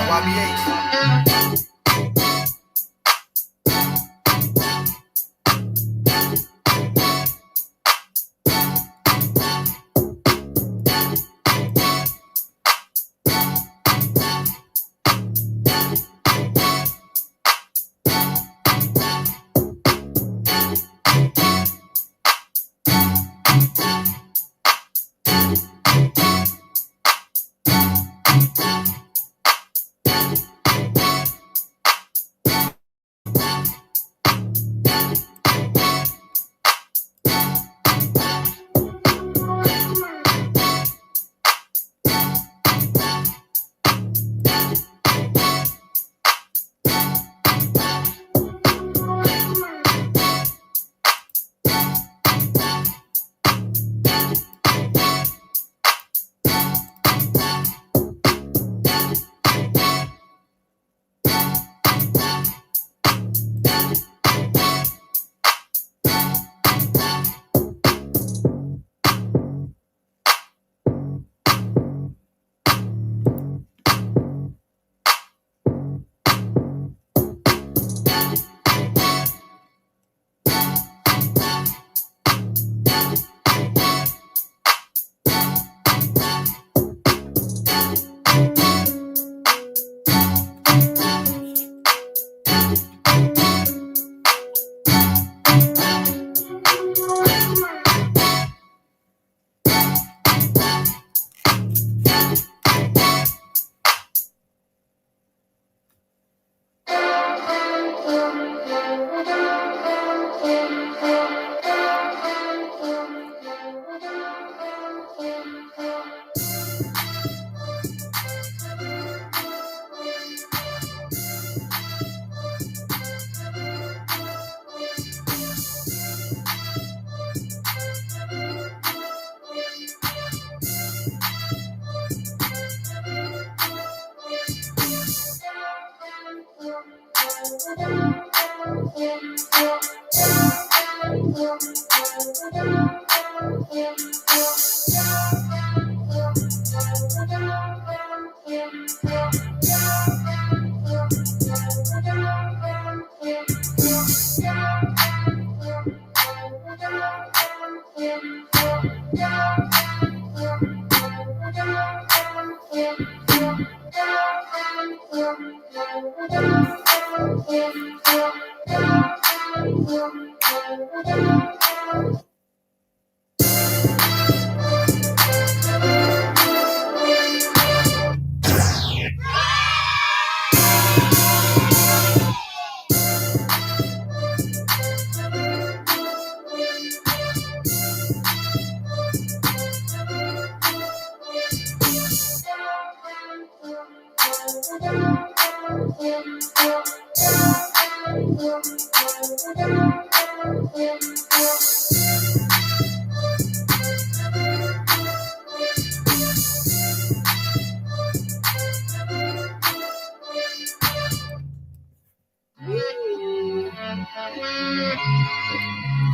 YBH.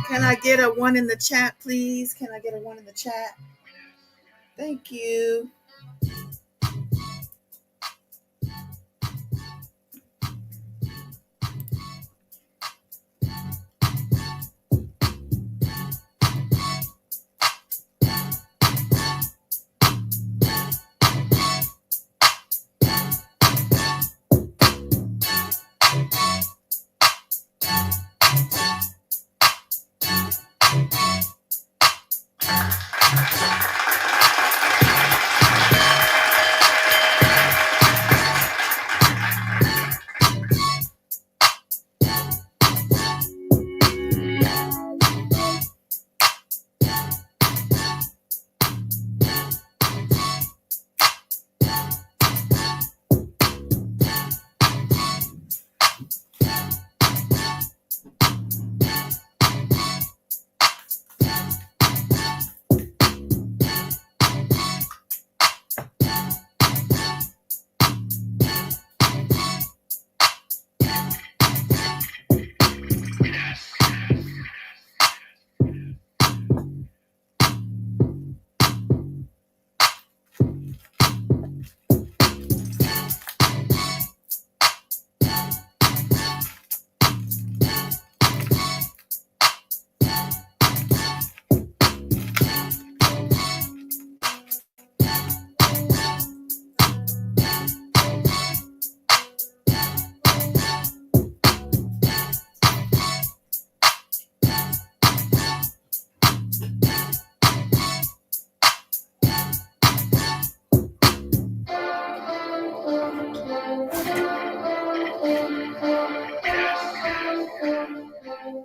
Can I get a one in the chat, please? Can I get a one in the chat? Thank you.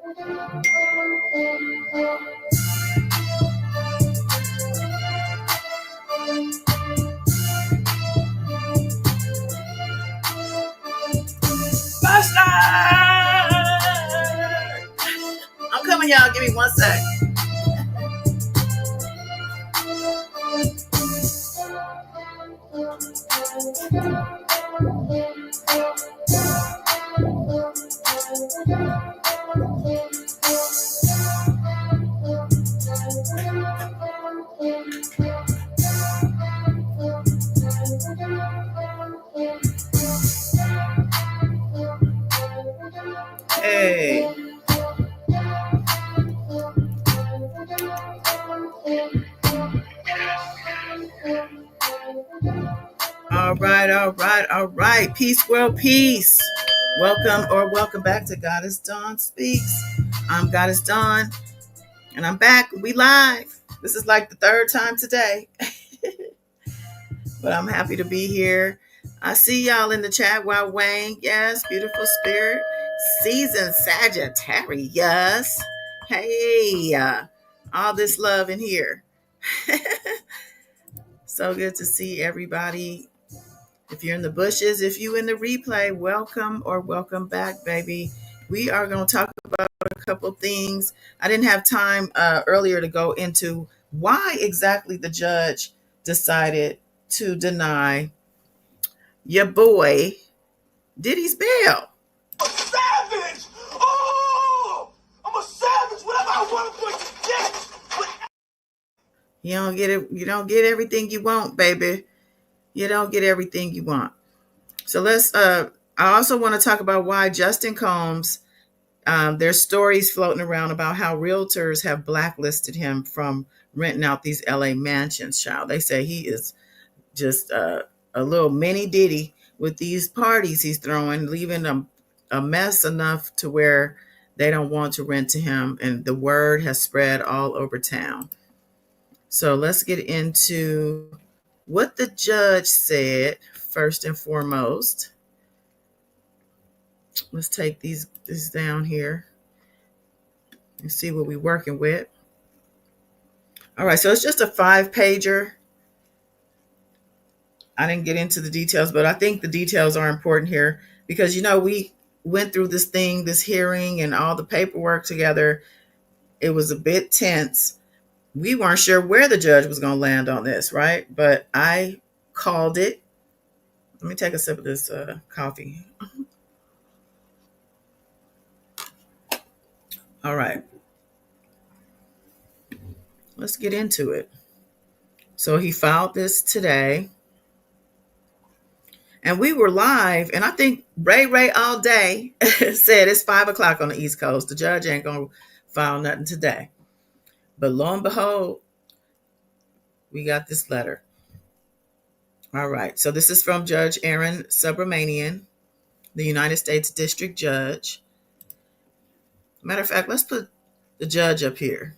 I'm coming, y'all. Give me one sec. Hey. All right. Peace, world, peace. Welcome back to Goddess Dawn Speaks. I'm Goddess Dawn, and I'm back. We live. This is like the third time today, but I'm happy to be here. I see y'all in the chat. Wow, Wayne, yes, beautiful spirit, season Sagittarius. Hey, all this love in here. So good to see everybody. If you're in the bushes, if you in the replay, welcome back, baby. We are going to talk about a couple things. I didn't have time earlier to go into why exactly the judge decided to deny your boy Diddy's bail. I'm a savage! Oh! I'm a savage! Whatever I want, I'm going to get! You don't get it. You don't get everything you want, baby. You don't get everything you want. So let's. I also want to talk about why Justin Combs. There's stories floating around about how realtors have blacklisted him from renting out these LA mansions. Child, they say he is just a little mini Diddy with these parties he's throwing, leaving them a mess enough to where they don't want to rent to him, and the word has spread all over town. So let's get into what the judge said first and foremost. Let's take this down here and see what we're working with. All right, so it's just a 5-pager. I didn't get into the details, but I think the details are important here because, we went through this hearing and all the paperwork together. It was a bit tense. We weren't sure where the judge was going to land on this, right? But I called it. Let me take a sip of this coffee. All right. Let's get into it. So he filed this today. And we were live, and I think Ray all day said it's 5 o'clock on the East Coast. The judge ain't going to file nothing today. But lo and behold, we got this letter. All right. So this is from Judge Aaron Subramanian, the United States District Judge. Matter of fact, let's put the judge up here.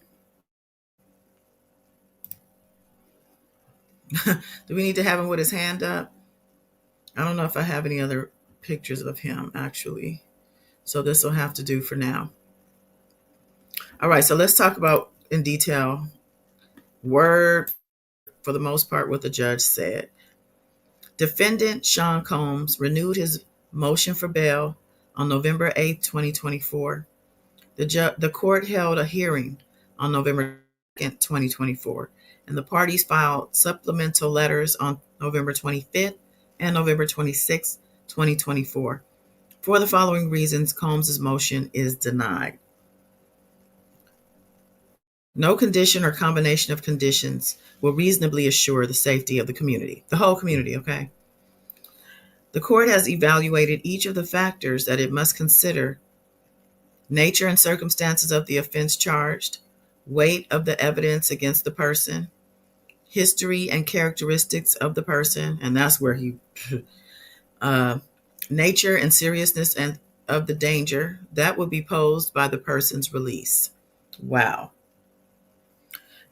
Do we need to have him with his hand up? I don't know if I have any other pictures of him, actually. So this will have to do for now. All right, so let's talk about in detail, word for the most part, what the judge said. Defendant Sean Combs renewed his motion for bail on November 8, 2024. The court held a hearing on November 2nd, 2024, and the parties filed supplemental letters on November 25th and November 26th, 2024. For the following reasons, Combs' motion is denied. No condition or combination of conditions will reasonably assure the safety of the community, the whole community, okay? The court has evaluated each of the factors that it must consider: nature and circumstances of the offense charged, weight of the evidence against the person, history and characteristics of the person, and that's where he, nature and seriousness and of the danger that would be posed by the person's release. Wow.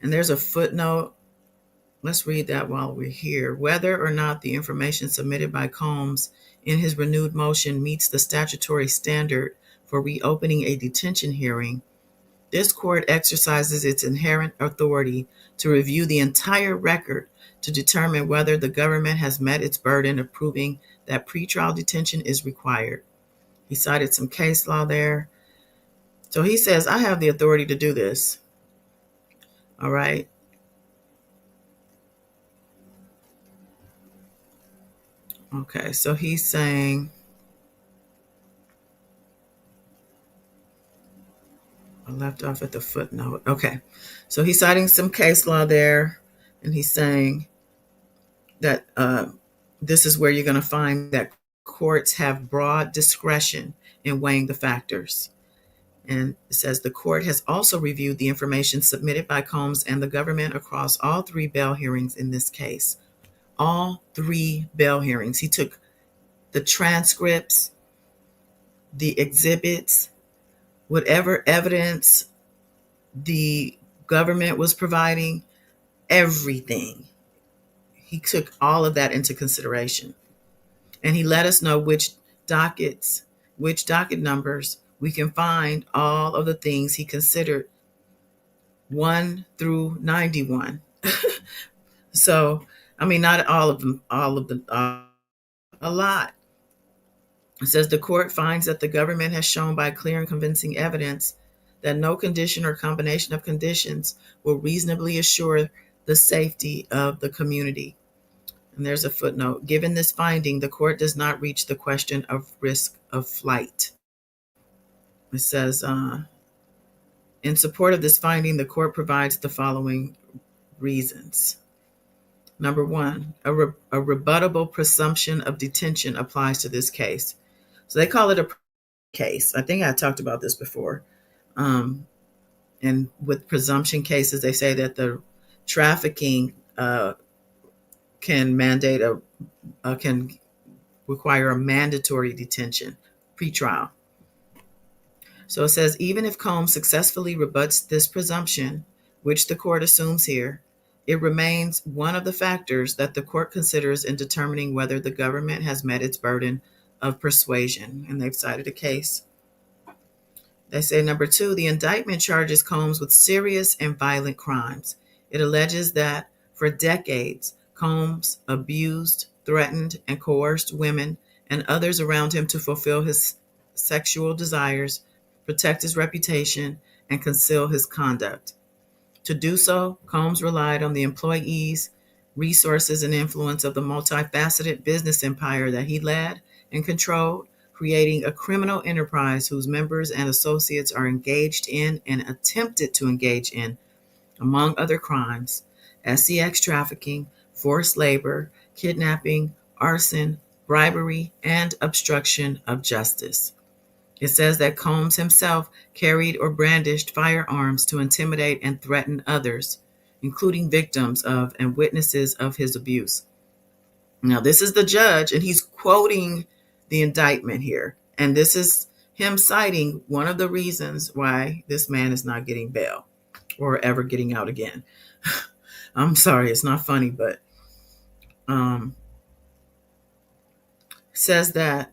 And there's a footnote. Let's read that while we're here. Whether or not the information submitted by Combs in his renewed motion meets the statutory standard for reopening a detention hearing, this court exercises its inherent authority to review the entire record to determine whether the government has met its burden of proving that pretrial detention is required. He cited some case law there. So he says, I have the authority to do this. All right. Okay. So he's saying, I left off at the footnote. Okay. So he's citing some case law there, and he's saying that this is where you're going to find that courts have broad discretion in weighing the factors. And it says the court has also reviewed the information submitted by Combs and the government across all three bail hearings in this case. All three bail hearings. He took the transcripts, the exhibits, whatever evidence the government was providing, everything. He took all of that into consideration. And he let us know which docket numbers we can find all of the things he considered 1 through 91. So, I mean, not all of them, a lot. It says the court finds that the government has shown by clear and convincing evidence that no condition or combination of conditions will reasonably assure the safety of the community. And there's a footnote. Given this finding, the court does not reach the question of risk of flight. It says, in support of this finding, the court provides the following reasons. Number one, a rebuttable presumption of detention applies to this case. So they call it a case. I think I talked about this before. And with presumption cases, they say that the trafficking can require a mandatory detention pretrial. So it says, even if Combs successfully rebuts this presumption, which the court assumes here, it remains one of the factors that the court considers in determining whether the government has met its burden of persuasion. And they've cited a case. They say, number two, the indictment charges Combs with serious and violent crimes. It alleges that for decades, Combs abused, threatened, and coerced women and others around him to fulfill his sexual desires, protect his reputation, and conceal his conduct. To do so, Combs relied on the employees, resources, and influence of the multifaceted business empire that he led and controlled, creating a criminal enterprise whose members and associates are engaged in and attempted to engage in, among other crimes, sex trafficking, forced labor, kidnapping, arson, bribery, and obstruction of justice. It says that Combs himself carried or brandished firearms to intimidate and threaten others, including victims of and witnesses of his abuse. Now, this is the judge, and he's quoting the indictment here. And this is him citing one of the reasons why this man is not getting bail or ever getting out again. I'm sorry, it's not funny, but says that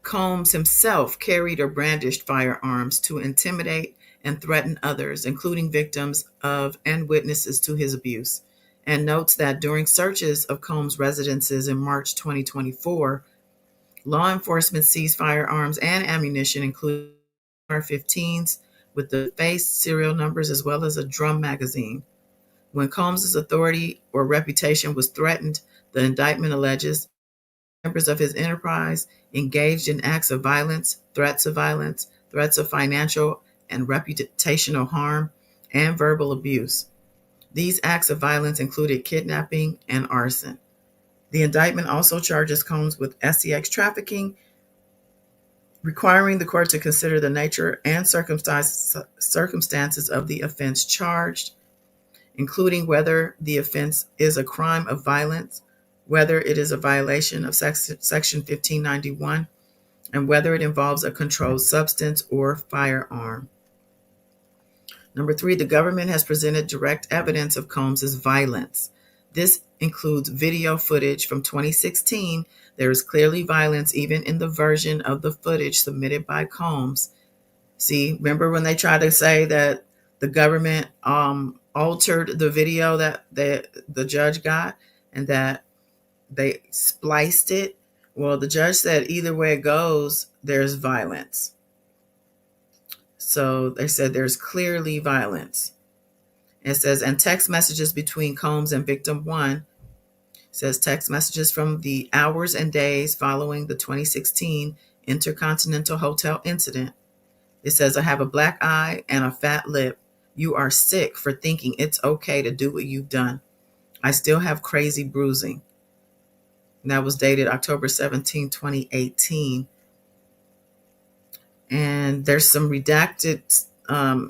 Combs himself carried or brandished firearms to intimidate and threaten others, including victims of and witnesses to his abuse, and notes that during searches of Combs' residences in March 2024, law enforcement seized firearms and ammunition, including AR-15s with the face serial numbers as well as a drum magazine. When Combs' authority or reputation was threatened, the indictment alleges members of his enterprise engaged in acts of violence, threats of financial and reputational harm, and verbal abuse. These acts of violence included kidnapping and arson. The indictment also charges Combs with sex trafficking, requiring the court to consider the nature and circumstances of the offense charged, including whether the offense is a crime of violence, whether it is a violation of Section 1591, and whether it involves a controlled substance or firearm. Number three, the government has presented direct evidence of Combs' violence. This includes video footage from 2016. There is clearly violence even in the version of the footage submitted by Combs. See, remember when they tried to say that the government altered the video that the judge got and that they spliced it? Well, the judge said either way it goes, there's violence. So they said there's clearly violence. It says, and text messages between Combs and victim one. It says text messages from the hours and days following the 2016 Intercontinental Hotel incident. It says, I have a black eye and a fat lip. You are sick for thinking it's okay to do what you've done. I still have crazy bruising. And that was dated October 17, 2018. And there's some redacted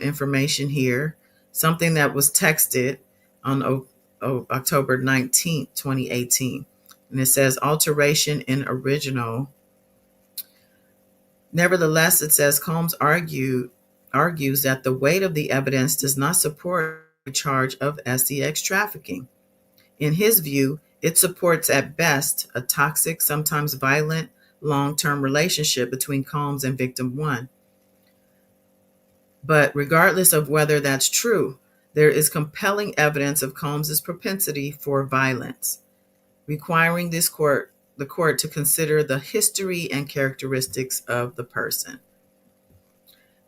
information here, something that was texted on October 19th, 2018. And it says alteration in original. Nevertheless, it says Combs argues that the weight of the evidence does not support a charge of SEX trafficking. In his view, it supports at best a toxic, sometimes violent, long-term relationship between Combs and victim one. But regardless of whether that's true, there is compelling evidence of Combs's propensity for violence, requiring the court to consider the history and characteristics of the person.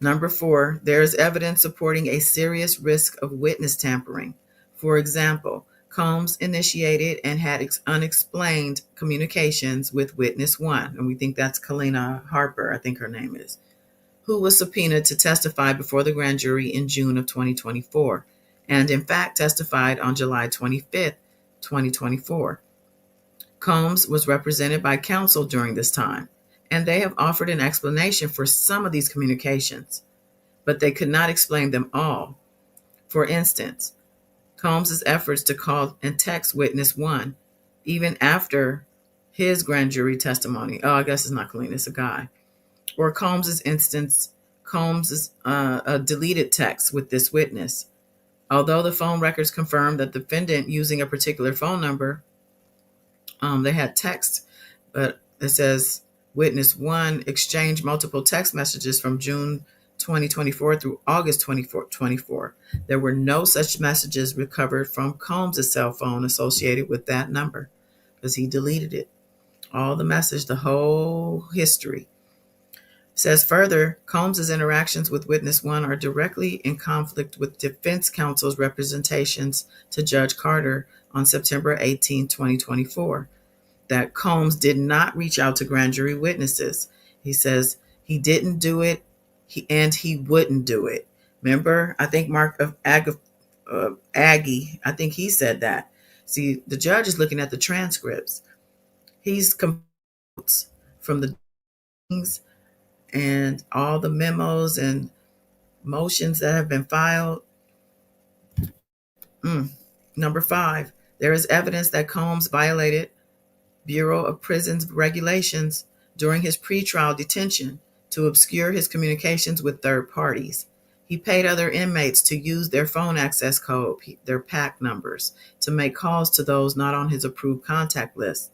Number 4, there is evidence supporting a serious risk of witness tampering. For example, Combs initiated and had unexplained communications with witness 1, and we think that's Kalina Harper, I think her name is, who was subpoenaed to testify before the grand jury in June of 2024, and in fact testified on July 25th, 2024. Combs was represented by counsel during this time, and they have offered an explanation for some of these communications, but they could not explain them all. For instance, Combs's efforts to call and text witness 1, even after his grand jury testimony. Oh, I guess it's not Colleen, it's a guy. Or Combs's deleted text with this witness. Although the phone records confirm that the defendant using a particular phone number, they had text, but it says witness 1 exchanged multiple text messages from June 2024 through August 2024. There were no such messages recovered from Combs' cell phone associated with that number because he deleted it. All the message, the whole history. Says further, Combs' interactions with witness 1 are directly in conflict with defense counsel's representations to Judge Carter on September 18, 2024, that Combs did not reach out to grand jury witnesses. He says he didn't do it, he wouldn't do it. Remember, I think Mark of Aggie, I think he said that. See, the judge is looking at the transcripts. He's from the things and all the memos and motions that have been filed. Number 5, there is evidence that Combs violated Bureau of Prisons regulations during his pretrial detention to obscure his communications with third parties. He paid other inmates to use their phone access code, their PAC numbers, to make calls to those not on his approved contact list.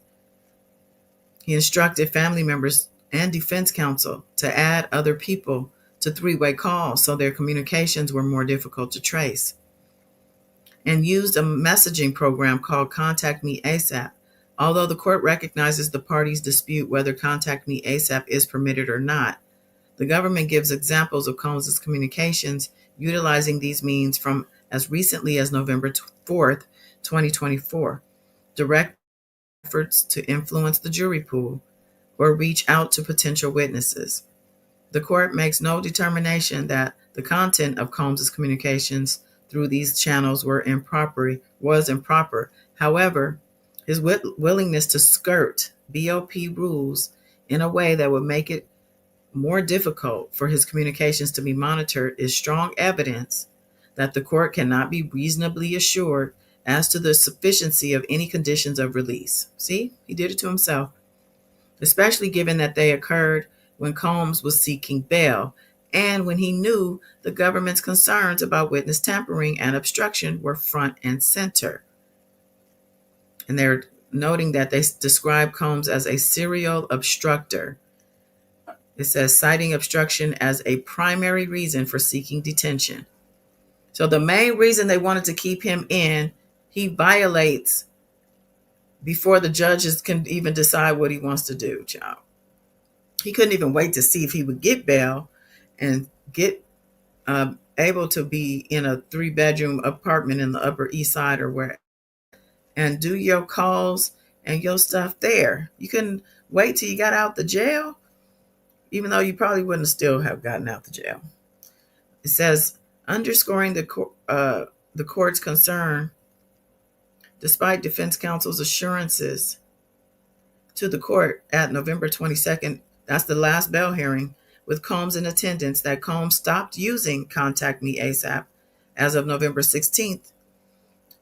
He instructed family members and defense counsel to add other people to three-way calls so their communications were more difficult to trace, and used a messaging program called Contact Me ASAP. Although the court recognizes the parties dispute whether Contact Me ASAP is permitted or not, the government gives examples of Combs' communications utilizing these means from as recently as November 4th, 2024. Direct efforts to influence the jury pool or reach out to potential witnesses. The court makes no determination that the content of Combs' communications through these channels was improper. However, his willingness to skirt BOP rules in a way that would make it more difficult for his communications to be monitored is strong evidence that the court cannot be reasonably assured as to the sufficiency of any conditions of release. See, he did it to himself, especially given that they occurred when Combs was seeking bail and when he knew the government's concerns about witness tampering and obstruction were front and center. And they're noting that they describe Combs as a serial obstructor. It says citing obstruction as a primary reason for seeking detention. So the main reason they wanted to keep him in, he violates before the judges can even decide what he wants to do, child. He couldn't even wait to see if he would get bail and get able to be in a 3-bedroom apartment in the Upper East Side or where, and do your calls and your stuff there. You couldn't wait till you got out the jail, even though you probably wouldn't still have gotten out the jail. It says, underscoring the court's concern, despite defense counsel's assurances to the court at November 22nd, that's the last bail hearing, with Combs in attendance, that Combs stopped using Contact Me ASAP as of November 16th.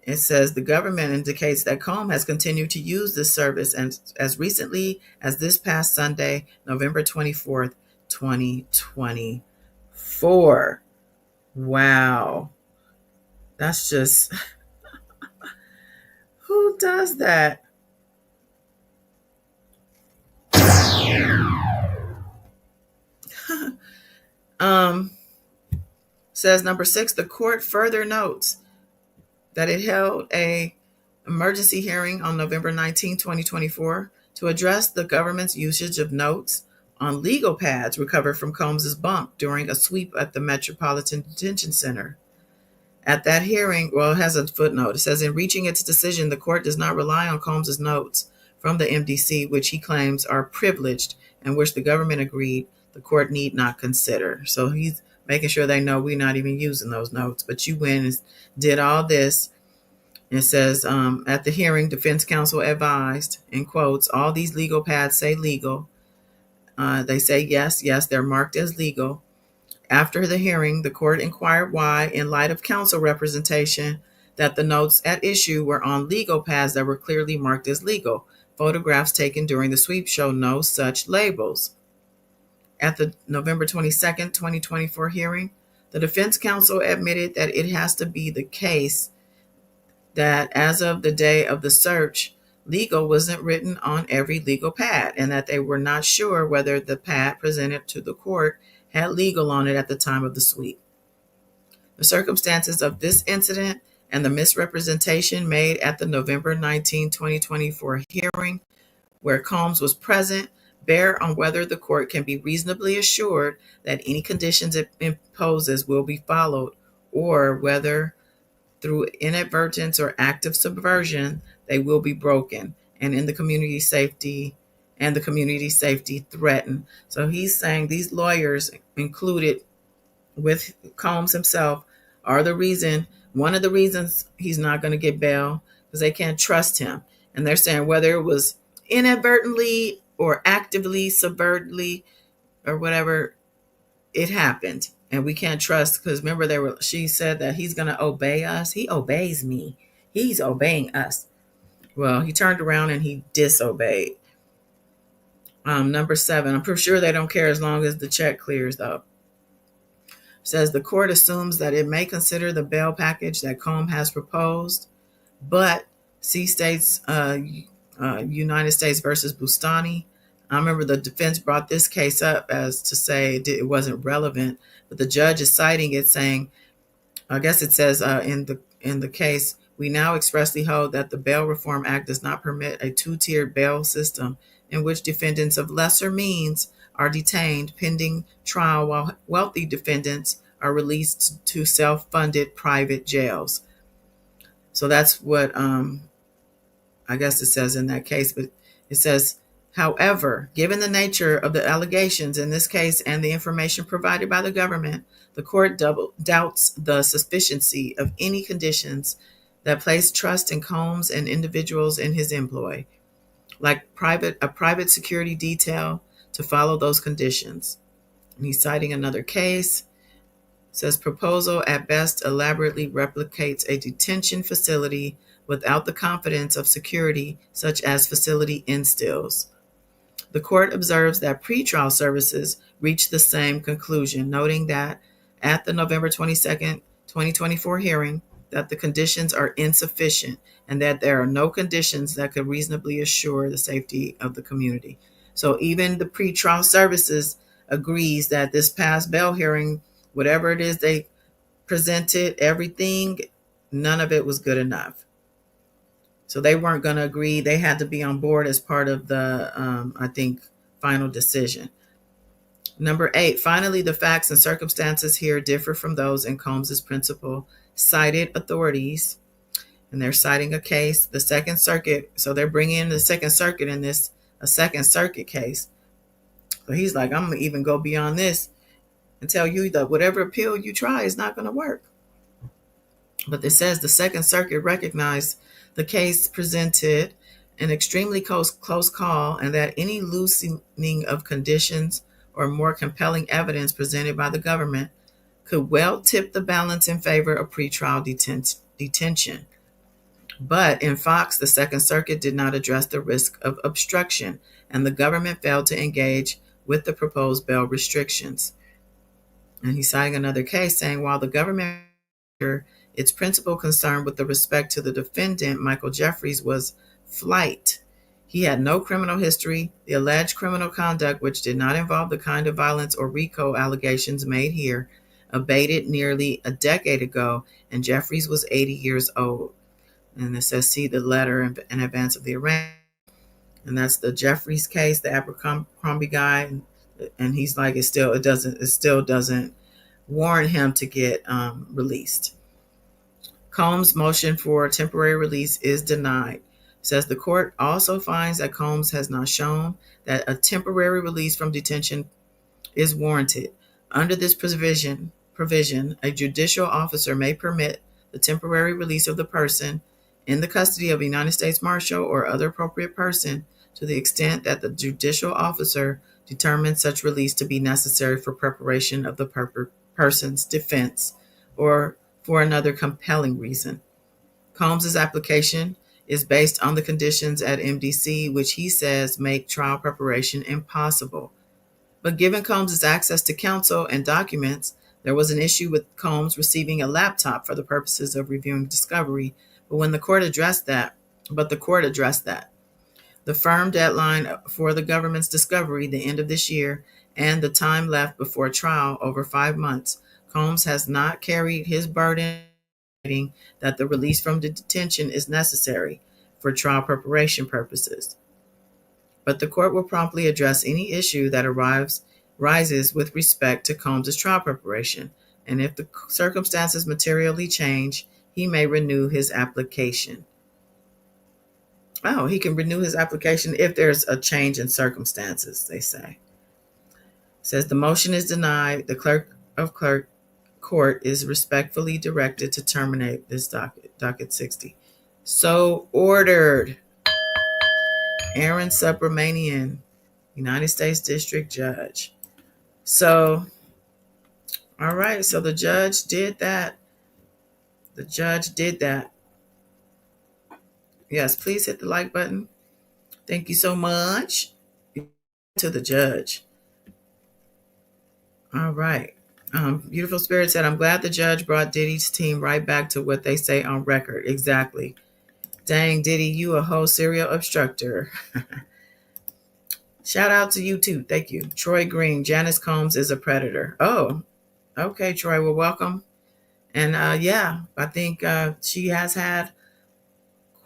It says the government indicates that Combs has continued to use this service and as recently as this past Sunday, November 24th, 2024. Wow. That's just, who does that? Says number 6, the court further notes that it held a emergency hearing on November 19, 2024 to address the government's usage of notes on legal pads recovered from Combs's bunk during a sweep at the Metropolitan Detention Center. At that hearing, well, it has a footnote. It says, in reaching its decision, the court does not rely on Combs's notes from the MDC, which he claims are privileged and which the government agreed the court need not consider. So he's making sure they know we're not even using those notes. But you went and did all this. It says, at the hearing, defense counsel advised, in quotes, all these legal pads say legal. They say yes, they're marked as legal. After the hearing, the court inquired why, in light of counsel representation, that the notes at issue were on legal pads that were clearly marked as legal. Photographs taken during the sweep show no such labels. At the November 22nd, 2024 hearing, the defense counsel admitted that it has to be the case that as of the day of the search, legal wasn't written on every legal pad and that they were not sure whether the pad presented to the court had legal on it at the time of the sweep. The circumstances of this incident and the misrepresentation made at the November 19, 2024 hearing, where Combs was present, bear on whether the court can be reasonably assured that any conditions it imposes will be followed, or whether through inadvertence or active subversion they will be broken and the community safety threatened. So he's saying these lawyers, included with Combs himself, are one of the reasons he's not going to get bail, because they can't trust him. And they're saying whether it was inadvertently or actively, subvertly, or whatever, it happened. And we can't trust, because remember, she said that he's going to obey us. He obeys me. He's obeying us. Well, he turned around and he disobeyed. Number 7, I'm pretty sure they don't care as long as the check clears, though. Says the court assumes that it may consider the bail package that Combs has proposed, but see states United States versus Bustani. I remember the defense brought this case up as to say it wasn't relevant, but the judge is citing it, saying, I guess it says in the case, we now expressly hold that the Bail Reform Act does not permit a 2-tiered bail system in which defendants of lesser means are detained pending trial while wealthy defendants are released to self-funded private jails. So that's what I guess it says in that case, but it says, however, given the nature of the allegations in this case and the information provided by the government, the court doubts the sufficiency of any conditions that place trust in Combs and individuals in his employ, like a private security detail, to follow those conditions. And he's citing another case. It says proposal at best elaborately replicates a detention facility without the confidence of security such as facility instills. The court observes that pretrial services reach the same conclusion, noting that at the November 22nd, 2024 hearing, that the conditions are insufficient and that there are no conditions that could reasonably assure the safety of the community. So even the pretrial services agrees that this past bail hearing, whatever it is they presented, everything, none of it was good enough. So they weren't going to agree. They had to be on board as part of the, I think, final decision. Number 8, finally, the facts and circumstances here differ from those in Combs's principal cited authorities. And they're citing a case, the Second Circuit. So they're bringing in the Second Circuit in this, a Second Circuit case. So he's like, I'm going to even go beyond this and tell you that whatever appeal you try is not going to work. But it says the Second Circuit recognized the case presented an extremely close call and that any loosening of conditions or more compelling evidence presented by the government could well tip the balance in favor of pretrial detention. But in Fox, the Second Circuit did not address the risk of obstruction, and the government failed to engage with the proposed bail restrictions. And he's citing another case saying while the government, its principal concern with the respect to the defendant, Michael Jeffries, was flight. He had no criminal history. The alleged criminal conduct, which did not involve the kind of violence or RICO allegations made here, abated nearly a decade ago, and Jeffries was 80 years old. And it says, see the letter in advance of the arraignment. And that's the Jeffries case, the Abercrombie guy. And he's like, it still doesn't warrant him to get released. Combs' motion for temporary release is denied. It says the court also finds that Combs has not shown that a temporary release from detention is warranted. Under this provision, a judicial officer may permit the temporary release of the person in the custody of a United States Marshal or other appropriate person to the extent that the judicial officer determines such release to be necessary for preparation of the person's defense or for another compelling reason. Combs's application is based on the conditions at MDC, which he says make trial preparation impossible. But given Combs's access to counsel and documents, there was an issue with Combs receiving a laptop for the purposes of reviewing discovery. But the court addressed that. The firm deadline for the government's discovery, the end of this year, and the time left before trial, over 5 months, Combs has not carried his burden that the release from the detention is necessary for trial preparation purposes. But the court will promptly address any issue that arises with respect to Combs' trial preparation, and if the circumstances materially change, he may renew his application. Oh, he can renew his application if there's a change in circumstances, they say. It says the motion is denied. The clerk of court is respectfully directed to terminate this docket 60. So ordered. Aaron Subramanian, United States District Judge. So, all right. So the judge did that. Yes, please hit the like button. Thank you so much. To the judge. All right. Beautiful Spirit said, I'm glad the judge brought Diddy's team right back to what they say on record. Exactly. Dang, Diddy, you a whole serial obstructor. Shout out to you too. Thank you. Troy Green, Janice Combs is a predator. Oh, okay, Troy. Well, welcome. And yeah, I think she has had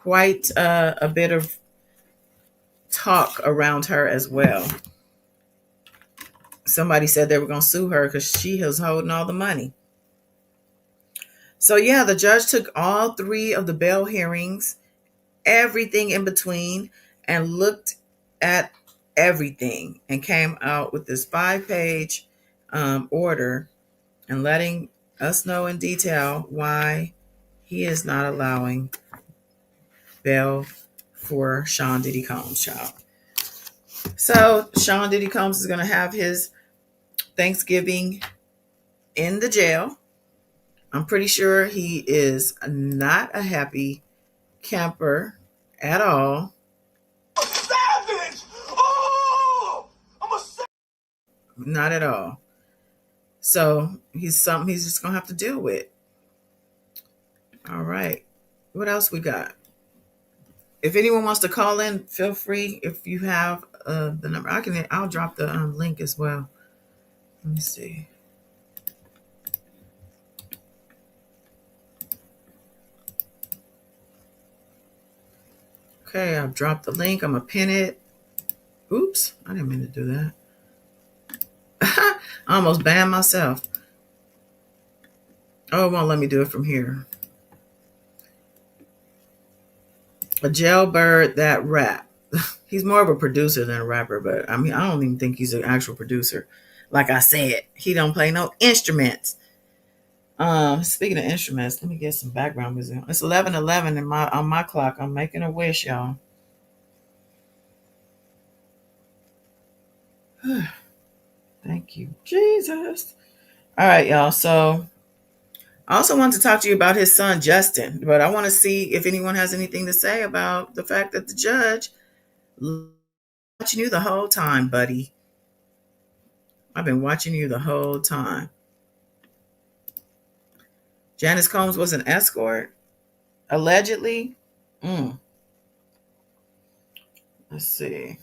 quite a bit of talk around her as well. Somebody said they were going to sue her because she was holding all the money. So yeah, the judge took all 3 of the bail hearings, everything in between, and looked at everything and came out with this 5-page order and letting us know in detail why he is not allowing bail for Sean Diddy Combs' child. So Sean Diddy Combs is going to have his Thanksgiving in the jail. I'm pretty sure he is not a happy camper at all. I'm a savage! Oh! I'm a savage! Not at all. So he's something he's just going to have to deal with. All right. What else we got? If anyone wants to call in, feel free. If you have the number, I'll drop the link as well. Let me see. Okay, I've dropped the link. I'm gonna pin it. Oops, I didn't mean to do that. I almost banned myself. Oh, it won't let me do it from here. A jailbird that rap. He's more of a producer than a rapper, but I mean, I don't even think he's an actual producer. Like I said, he don't play no instruments. Speaking of instruments, let me get some background music. It's 11:11 in my on my clock. I'm making a wish, y'all. Thank you, Jesus. All right, y'all. So I also want to talk to you about his son Justin, but I want to see if anyone has anything to say about the fact that the judge watching you the whole time, buddy. I've been watching you the whole time. Janice Combs was an escort, allegedly. Mm, let's see.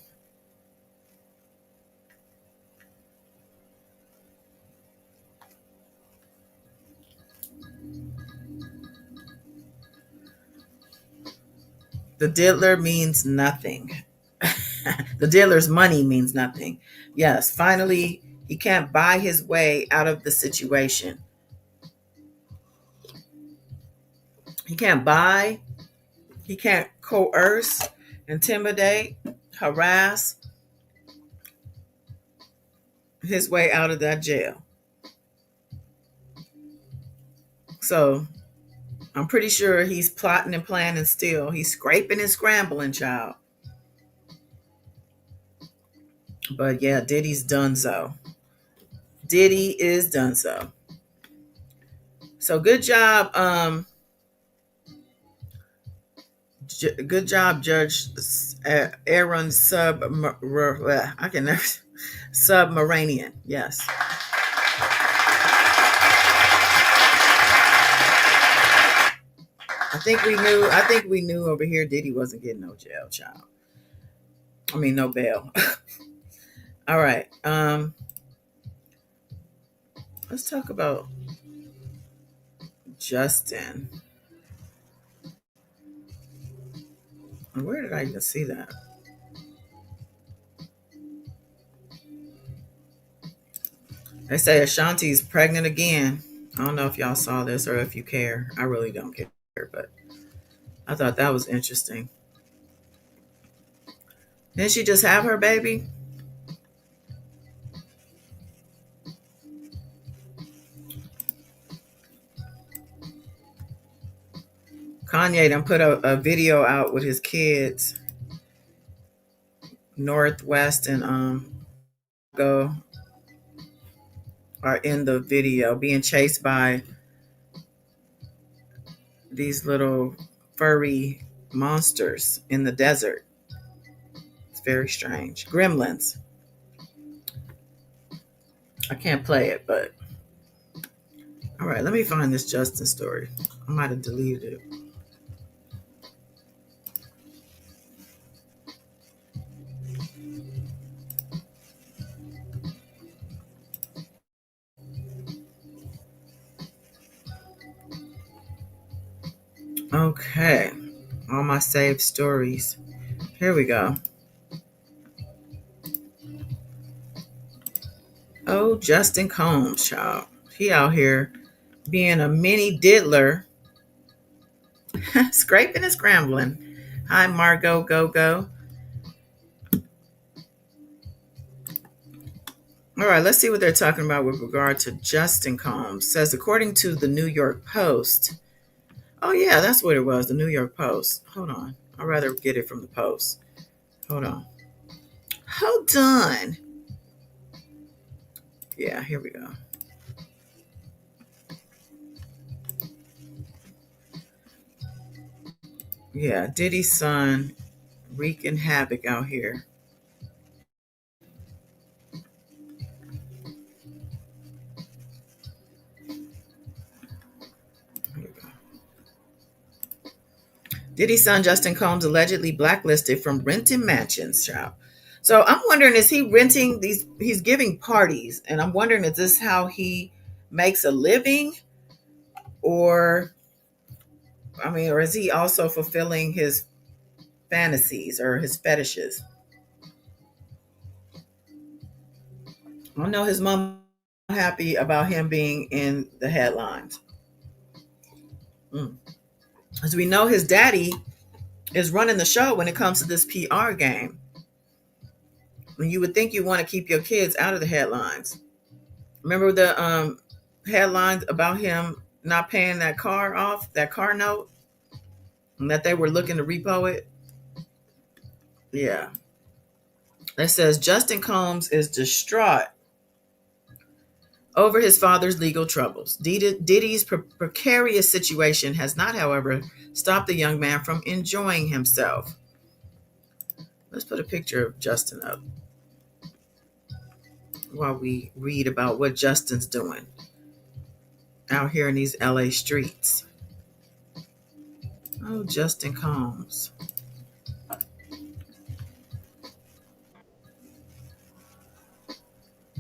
The diddler means nothing. The dealer's money means nothing. Yes, finally, he can't buy his way out of the situation. He can't buy, he can't coerce, intimidate, harass his way out of that jail. So I'm pretty sure he's plotting and planning still. He's scraping and scrambling, child. But yeah, Diddy's done so. Diddy is done so. So good job, good job, Judge Aaron I can never Submarinian. Yes, I think we knew. I think we knew over here Diddy wasn't getting no jail, child. I mean, no bail. All right. Let's talk about Justin. Where did I even see that? They say Ashanti's pregnant again. I don't know if y'all saw this or if you care. I really don't care, but I thought that was interesting. Didn't she just have her baby? Kanye done put a video out with his kids, Northwest and go are in the video being chased by these little furry monsters in the desert. It's very strange. Gremlins. I can't play it, but all right, let me find this Justin story. I might have deleted it. Okay, all my saved stories. Here we go. Oh, Justin Combs, child. He out here being a mini diddler, scraping and scrambling. Hi, Margot Go Go. All right, let's see what they're talking about with regard to Justin Combs. Says, according to the New York Post. Oh, yeah, that's what it was, the New York Post. Hold on. I'd rather get it from the Post. Hold on. Hold on. Yeah, here we go. Yeah, Diddy's son wreaking havoc out here. Here we go. Diddy's son Justin Combs allegedly blacklisted from renting mansions, child. So I'm wondering, is he renting these? He's giving parties, and I'm wondering, is this how he makes a living, or I mean, or is he also fulfilling his fantasies or his fetishes? I know his mom happy about him being in the headlines. Mm. As we know, his daddy is running the show when it comes to this PR game. And you would think you want to keep your kids out of the headlines. Remember the headlines about him not paying that car off, that car note, and that they were looking to repo it? Yeah. It says Justin Combs is distraught over his father's legal troubles. Diddy's precarious situation has not, however, stopped the young man from enjoying himself. Let's put a picture of Justin up while we read about what Justin's doing out here in these LA streets. Oh, Justin Combs.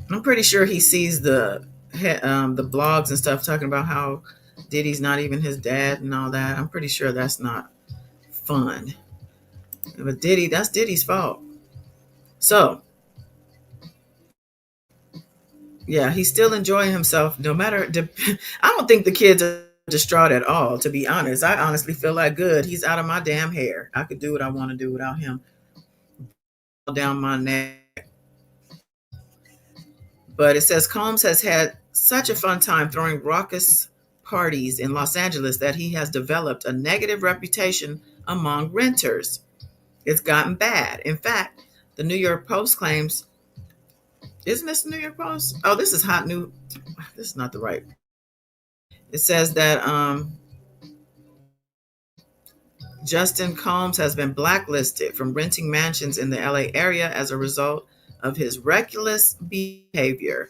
I'm pretty sure he sees the blogs and stuff talking about how Diddy's not even his dad and all that. I'm pretty sure that's not fun. But Diddy, that's Diddy's fault. So, yeah, he's still enjoying himself no matter. I don't think the kids are distraught at all, to be honest. I honestly feel like good. He's out of my damn hair. I could do what I want to do without him down my neck. But it says Combs has had such a fun time throwing raucous parties in Los Angeles that he has developed a negative reputation among renters. It's gotten bad. In fact, the New York Post claims, isn't this the New York Post? Oh, this is hot new. This is not the right. It says that Justin Combs has been blacklisted from renting mansions in the LA area as a result of his reckless behavior.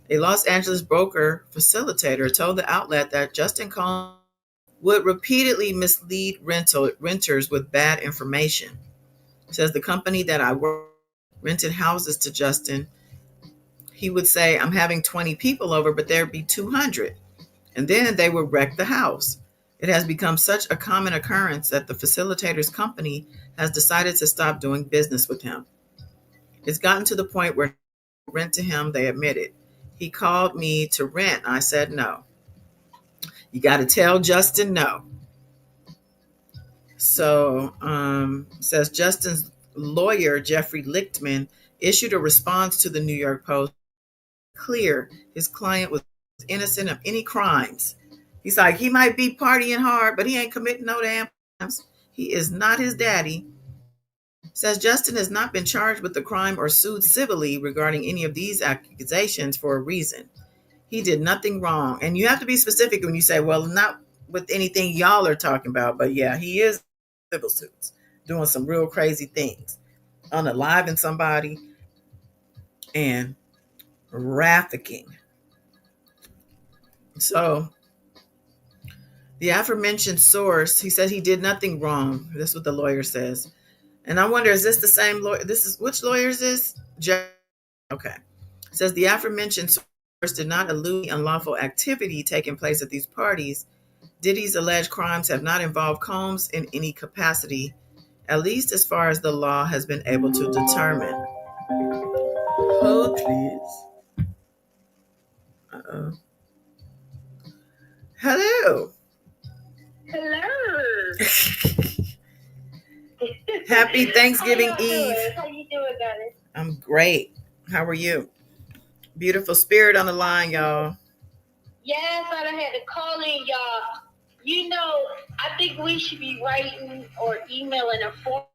A Los Angeles broker facilitator told the outlet that Justin Combs would repeatedly mislead renters with bad information. It says the company that I work rented houses to Justin. He would say, I'm having 20 people over, but there'd be 200. And then they would wreck the house. It has become such a common occurrence that the facilitator's company has decided to stop doing business with him. It's gotten to the point where rent to him, they admit it. He called me to rent. I said no. You got to tell Justin no. So, says Justin's lawyer, Jeffrey Lichtman, issued a response to the New York Post. Clear his client was innocent of any crimes. He's like, he might be partying hard, but he ain't committing no damn crimes. He is not his daddy. Says Justin has not been charged with the crime or sued civilly regarding any of these accusations for a reason. He did nothing wrong. And you have to be specific when you say, well, not with anything y'all are talking about, but yeah, he is civil suits, doing some real crazy things, unaliving somebody and trafficking. So the aforementioned source, he said he did nothing wrong. That's what the lawyer says. And I wonder, is this the same lawyer? This is which lawyer is this? Okay. It says the aforementioned source did not allude to unlawful activity taking place at these parties. Diddy's alleged crimes have not involved Combs in any capacity, at least as far as the law has been able to determine. Hold, please. Uh-oh. Hello. Hello. Happy Thanksgiving How Eve. doing? How you doing, Goddess? I'm great. How are you? Beautiful spirit on the line, y'all. Yes, I done had to call in, y'all. You know, I think we should be writing or emailing a formal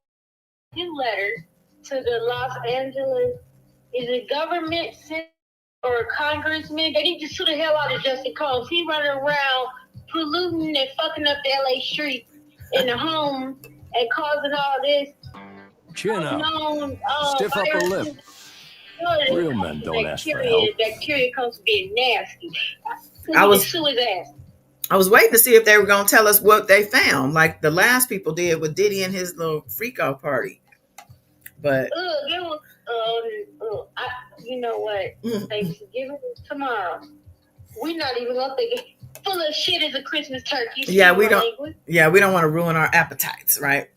letter to the Los Angeles, is it government or congressman? They need to sue the hell out of Justin Combs. He running around polluting and fucking up the LA streets in the home and causing all this. Chin up. Known, Stiff upper lip. Real men don't ask for help. Bacteria comes from being nasty. I was sue his ass. I was waiting to see if they were going to tell us what they found, like the last people did with Diddy and his little freak out party. But There was, you know what? Thanksgiving tomorrow. We're not even gonna think it. Full of shit as a Christmas turkey. Yeah, we don't. Language. Yeah, we don't want to ruin our appetites, right?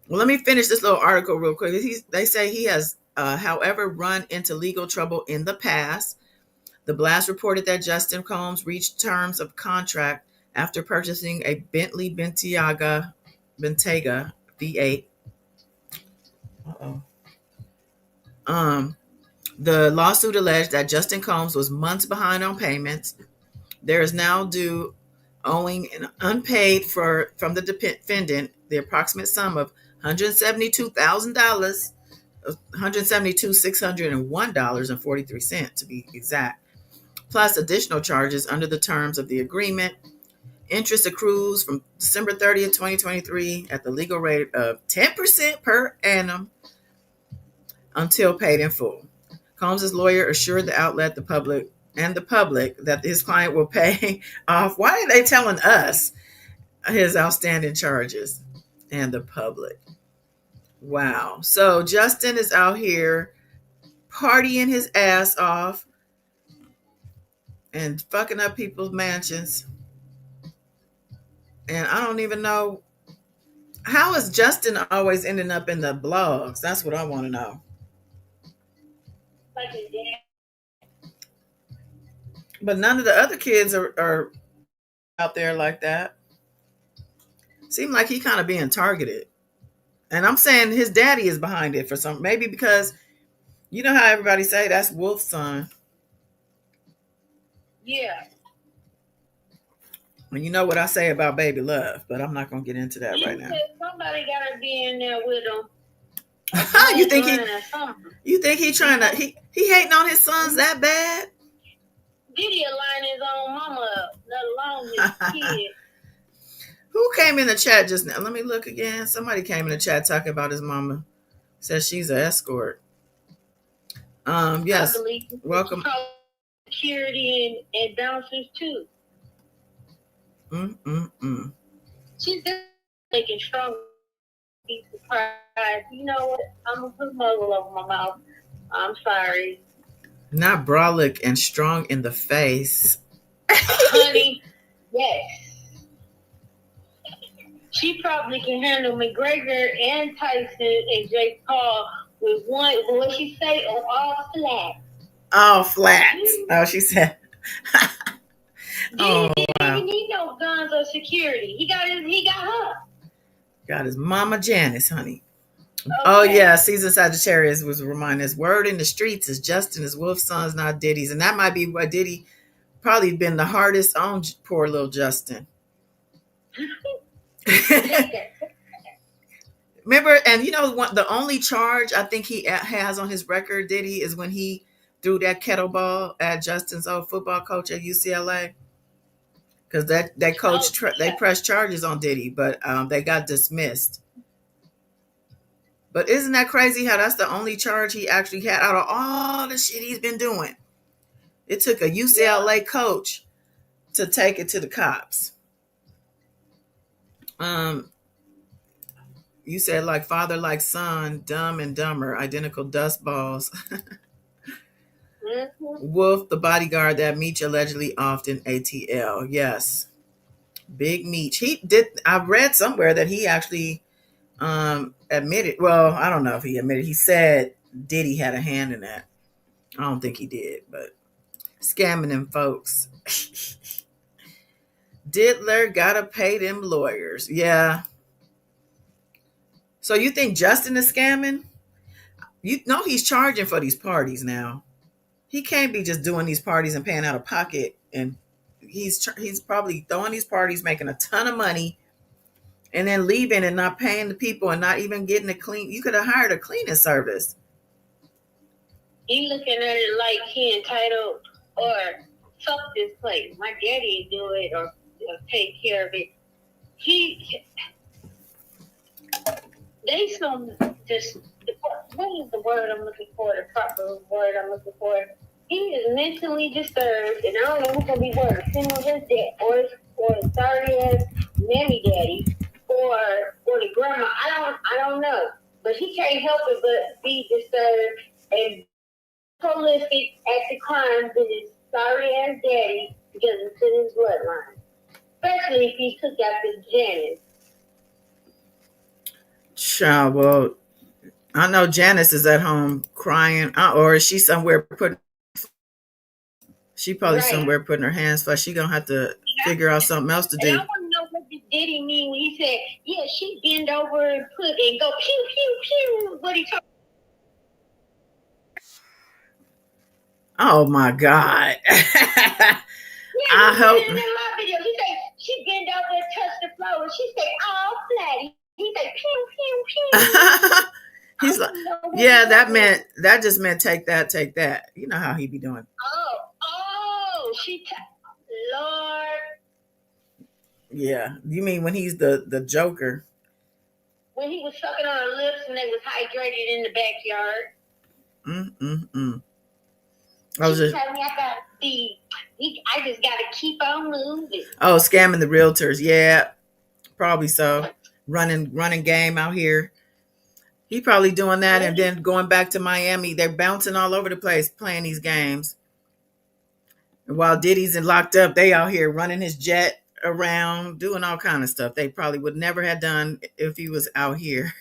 Well, let me finish this little article real quick. They say he has, however, run into legal trouble in the past. The Blast reported that Justin Combs reached terms of contract after purchasing a Bentley Bentayga V8. Uh-oh. The lawsuit alleged that Justin Combs was months behind on payments. There is now due owing an unpaid from the defendant the approximate sum of $172,000, $172,601.43 to be exact, plus additional charges under the terms of the agreement. Interest accrues from December 30th, 2023 at the legal rate of 10% per annum until paid in full. Combs' lawyer assured the outlet, the public, that his client will pay off. Why are they telling us his outstanding charges and the public? Wow. So Justin is out here partying his ass off and fucking up people's mansions. And I don't even know, how is Justin always ending up in the blogs? That's what I want to know. But none of the other kids are out there like that. Seemed like he kind of being targeted. And I'm saying his daddy is behind it for some, maybe because you know how everybody say that's Wolf's son. Yeah. And you know what I say about Baby Love, but I'm not gonna get into that right now. Somebody gotta be in there with him. you think he trying to he hating on his sons that bad? Diddy line his own mama up, let alone his kid. Who came in the chat just now? Let me look again. Somebody came in the chat talking about his mama. Says she's an escort. Yes. Welcome. Security and bouncers too. She's just making strong. Be surprised. You know what? I'm gonna put muzzle over my mouth. I'm sorry. Not brolic and strong in the face. Honey, yes. She probably can handle McGregor and Tyson and Jake Paul with one, what she say, on all flats. All flats. Oh, she said. Oh, wow. He didn't need no guns or security. He got her. Got his mama Janice, honey. Okay. Oh, yeah. Season Sagittarius was reminding us, word in the streets is Justin is Wolf's sons, not Diddy's. And that might be why Diddy probably been the hardest on poor little Justin. Remember, and you know what? The only charge I think he has on his record, Diddy, is when he threw that kettlebell at Justin's old football coach at UCLA. Because that coach, they pressed charges on Diddy, but they got dismissed. But isn't that crazy how that's the only charge he actually had out of all the shit he's been doing? It took a UCLA coach to take it to the cops. You said like father, like son, Dumb and Dumber, identical dust balls. Wolf, the bodyguard that Meech allegedly offed in ATL. Yes. Big Meech. He did. I read somewhere that he actually admitted. Well, I don't know if he admitted. He said Diddy had a hand in that. I don't think he did, but scamming them folks. Diddler gotta pay them lawyers. Yeah. So you think Justin is scamming? You know he's charging for these parties now. He can't be just doing these parties and paying out of pocket. And he's probably throwing these parties, making a ton of money, and then leaving and not paying the people and not even getting a clean. You could have hired a cleaning service. He looking at it like he entitled or fuck this place. My daddy do it or take care of it. They some just, what is the word I'm looking for? The proper word I'm looking for. He is mentally disturbed, and I don't know who's gonna be worse, him or his dad, or or a sorry ass mammy daddy or the grandma. I don't know. But he can't help it but be disturbed and prolific at the crimes in his sorry ass daddy because it's in his bloodline. Especially if he took after Janice. Child, well, I know Janice is at home crying, or is she somewhere putting? She probably Right. somewhere putting her hands flat. She gonna have to figure out something else to And I do. want to know what did Diddy mean when he said, "Yeah, she bend over and put and go pew pew pew." What he talking? Oh my God! Yeah, I he said hope. it in my video. He said she bend over and touch the floor, and she said, "Oh, flatty." He said, "Pew pew pew." I He's like, don't know what yeah, that was. that just meant take that, take that. You know how he be doing. Oh, Lord. Yeah, you mean when he's the Joker? When he was sucking on her lips and they was hydrated in the backyard. Mm. I She was was just telling me I got I just gotta keep on moving. scamming the realtors. Yeah, probably so. Running game out here. He probably doing that and then going back to Miami. They're bouncing all over the place playing these games. And while Diddy's in locked up, they out here running his jet around, doing all kind of stuff they probably would never have done if he was out here.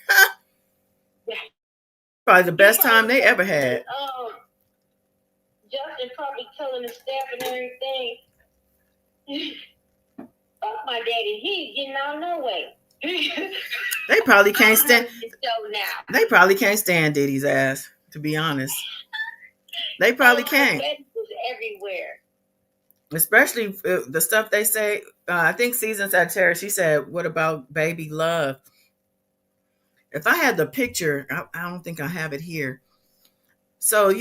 Probably the best time they ever had. Justin probably telling the staff and everything. Fuck my daddy, he's getting out no way. They probably can't stand. Now. They probably can't stand Diddy's ass. To be honest, they probably can't. That was everywhere. Especially the stuff they say. I think Season said Terry. She said, "What about Baby Love?" If I had the picture, I don't think I have it here. So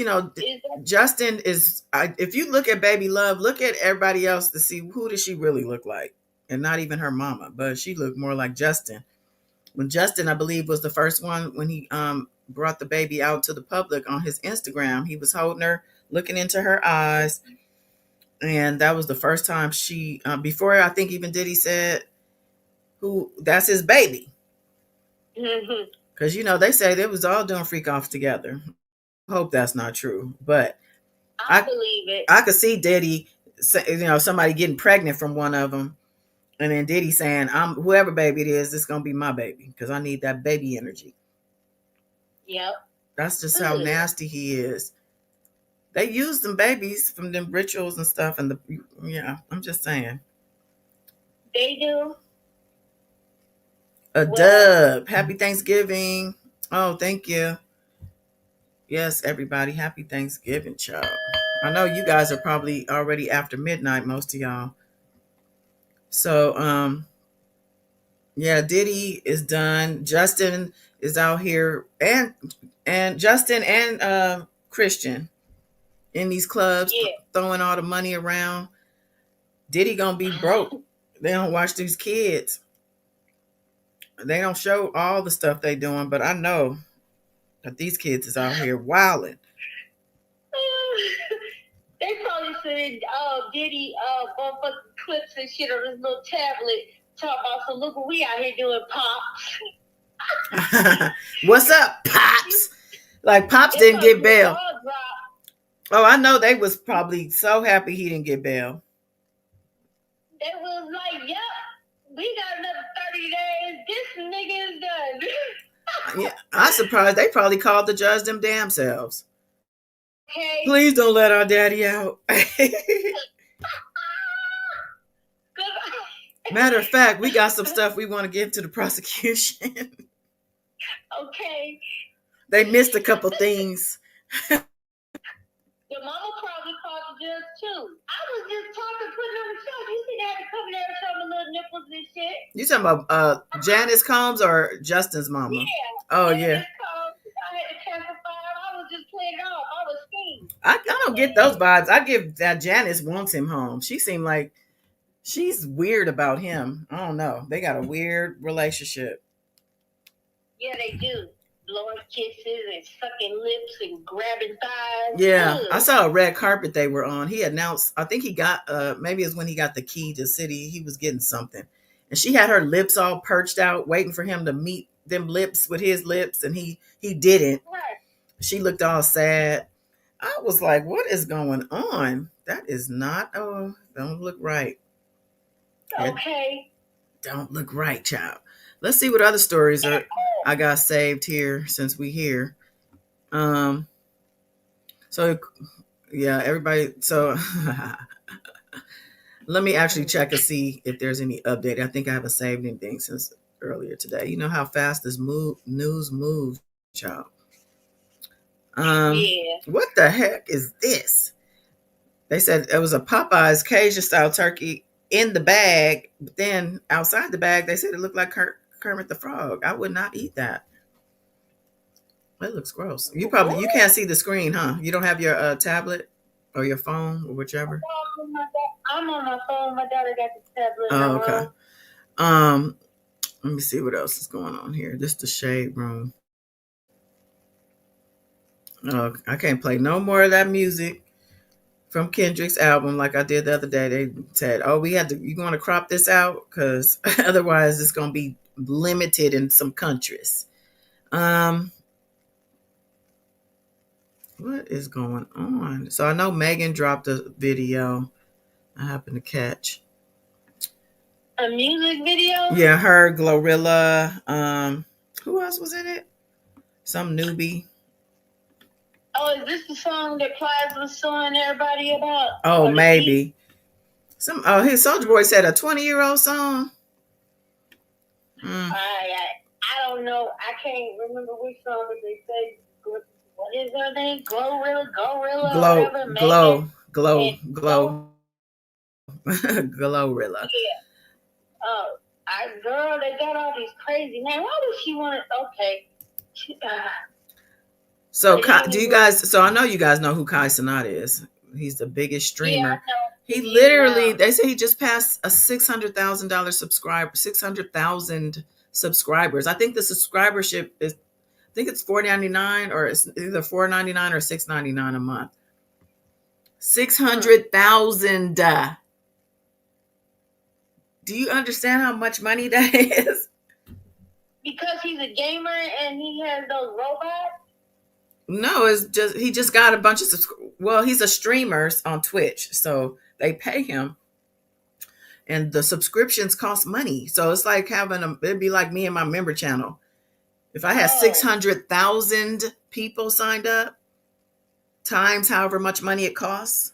Justin is. If you look at Baby Love, look at everybody else to see who does she really look like, and not even her mama, but she looked more like Justin. When Justin, I believe, was the first one when he brought the baby out to the public on his Instagram, he was holding her, looking into her eyes, and that was the first time she. Before I think even Diddy said, "Who that's his baby," because they say they was all doing freak offs together. Hope that's not true, but I believe it. I could see Diddy, somebody getting pregnant from one of them, and then Diddy saying, "I'm whoever baby it is, it's gonna be my baby because I need that baby energy." Yep. That's just how nasty he is. They use them babies from them rituals and stuff, and I'm just saying. They do. Dub. Happy Thanksgiving. Oh, thank you. Yes, everybody. Happy Thanksgiving, child. I know you guys are probably already after midnight, most of y'all. So, yeah, Diddy is done. Justin is out here, and Justin and Christian in these clubs throwing all the money around. Diddy gonna be broke. They don't watch these kids. They don't show all the stuff they doing, but I know that these kids is out here wilding. They probably said, Diddy, motherfucking clips and shit on his little tablet. Talk about, so look what we out here doing, Pops. What's up, Pops? Like, Pops didn't get bail. Oh, I know they was probably so happy he didn't get bail. They was like, yep, we got another 30 days. This nigga is done. Yeah, I'm surprised they probably called the judge them damn selves. Okay. Please don't let our daddy out. Matter of fact, we got some stuff we want to give to the prosecution. Okay. They missed a couple things. Your mama probably called the judge too. I was just talking, putting on the show. You see that coming there and showing the little nipples and shit. You talking about Janice Combs or Justin's mama? Yeah. Oh, yeah. I had to testify. I was just playing it off. I was scared. I don't get those vibes. I give that Janice wants him home. She seemed like she's weird about him. I don't know. They got a weird relationship. Yeah, they do. blowing kisses and sucking lips and grabbing thighs. Yeah, I Ugh. saw a red carpet they were on. He announced, I think he got, maybe it's when he got the key to the city, he was getting something. And she had her lips all perched out, waiting for him to meet them lips with his lips, and he didn't. Right. She looked all sad. I was like, what is going on? That is not, oh, don't look right. It Okay. don't look right, child. Let's see what other stories are I got saved here since we here. Um, so yeah, everybody. So let me actually check and see if there's any update. I think I haven't saved anything since earlier today. You know how fast this news moves, child. Yeah. What the heck is this? They said it was a Popeyes Cajun style turkey in the bag, but then outside the bag, they said it looked like Kermit the Frog. I would not eat that. That looks gross. You can't see the screen, huh? You don't have your tablet or your phone or whichever. I'm on my phone. My daughter got the tablet in Oh, her okay. room. Let me see what else is going on here. This is the shade room. Oh, I can't play no more of that music from Kendrick's album like I did the other day. They said, "Oh, you going to crop this out because otherwise it's going to be limited in some countries." What is going on? So I know Megan dropped a video. I happened to catch. A music video? Yeah, her, Glorilla. Who else was in it? Some newbie. Oh, is this the song that Plies was suing everybody about? Oh, maybe. His Soldier Boy said a 20-year-old song. I don't know. I can't remember which song that they say. What is her name? Glorilla, Glorilla. Yeah. Oh, girl, they got all these crazy names. Why would she want to? Okay. So, do you guys? So I know you guys know who Kai Cenat is. He's the biggest streamer. Yeah, I know. He literally, they say he just passed a $600,000 subscriber, 600,000 subscribers. I think the subscribership is, I think it's $4.99 or it's either $4.99 or $6.99 a month. 600,000. Do you understand how much money that is? Because he's a gamer and he has those robots? No, it's just he just got a bunch of well, he's a streamer on Twitch, so they pay him, and the subscriptions cost money. So it's like it'd be like me and my member channel. If I had 600,000 people signed up, times however much money it costs,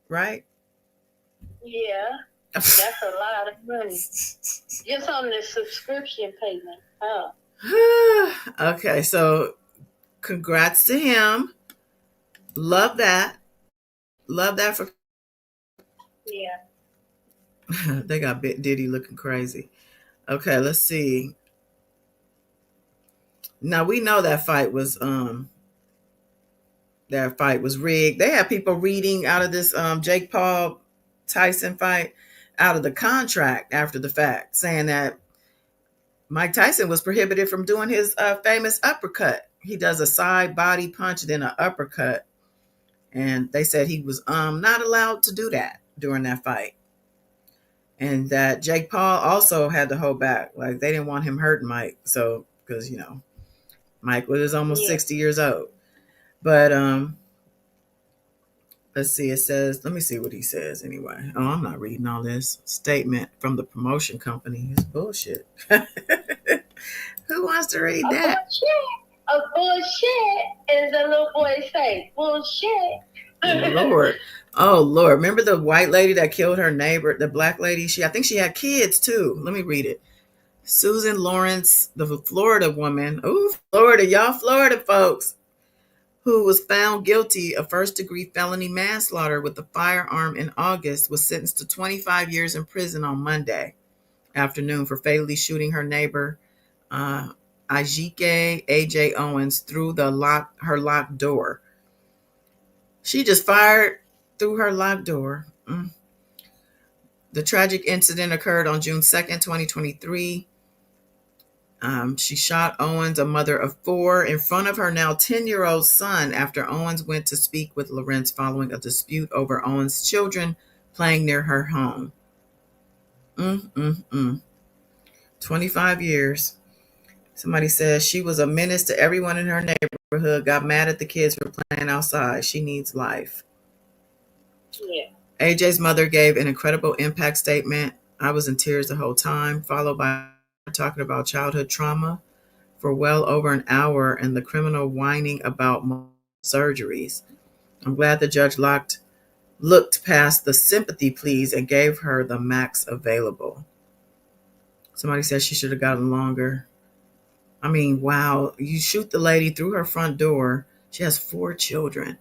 right? Yeah, that's a lot of money just on the subscription payment. Oh. Okay, so congrats to him. Love that. Love that for. Yeah. They got Diddy looking crazy. Okay, let's see. Now we know that fight was rigged. They have people reading out of this Jake Paul Tyson fight out of the contract after the fact, saying that Mike Tyson was prohibited from doing his famous uppercut. He does a side body punch, then an uppercut. And they said he was not allowed to do that during that fight. And that Jake Paul also had to hold back. Like, they didn't want him hurting Mike. So, because, Mike was almost 60 years old. But let's see. It says, let me see what he says anyway. Oh, I'm not reading all this. Statement from the promotion company. It's bullshit. Who wants to read that? A bullshit, as the little boy say. Bullshit. Lord. Oh, Lord. Remember the white lady that killed her neighbor, the black lady? I think she had kids too. Let me read it. Susan Lawrence, the Florida woman. Ooh, Florida. Y'all Florida folks. Who was found guilty of first-degree felony manslaughter with a firearm in August, was sentenced to 25 years in prison on Monday afternoon for fatally shooting her neighbor, Ajike A.J. Owens, through her locked door. She just fired through her locked door. The tragic incident occurred on June 2nd, 2023. She shot Owens, a mother of four, in front of her now 10-year-old son after Owens went to speak with Lawrence following a dispute over Owens' children playing near her home. 25 years. Somebody says she was a menace to everyone in her neighborhood, got mad at the kids for playing outside. She needs life. Yeah. AJ's mother gave an incredible impact statement. I was in tears the whole time, followed by talking about childhood trauma for well over an hour and the criminal whining about surgeries. I'm glad the judge looked past the sympathy pleas and gave her the max available. Somebody said she should have gotten longer. I mean, wow, you shoot the lady through her front door. She has four children.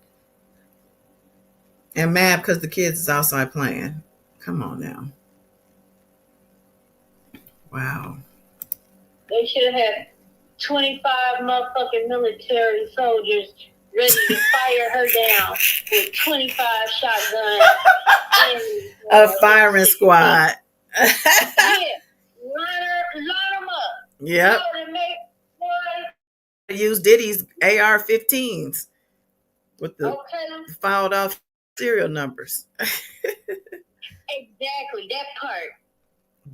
And mad because the kids is outside playing. Come on now. Wow. They should have had 25 motherfucking military soldiers ready to fire her down with 25 shotguns. A firing squad. Yeah, line them up. Yep. Use Diddy's AR-15s with the filed off serial numbers. Exactly, that part.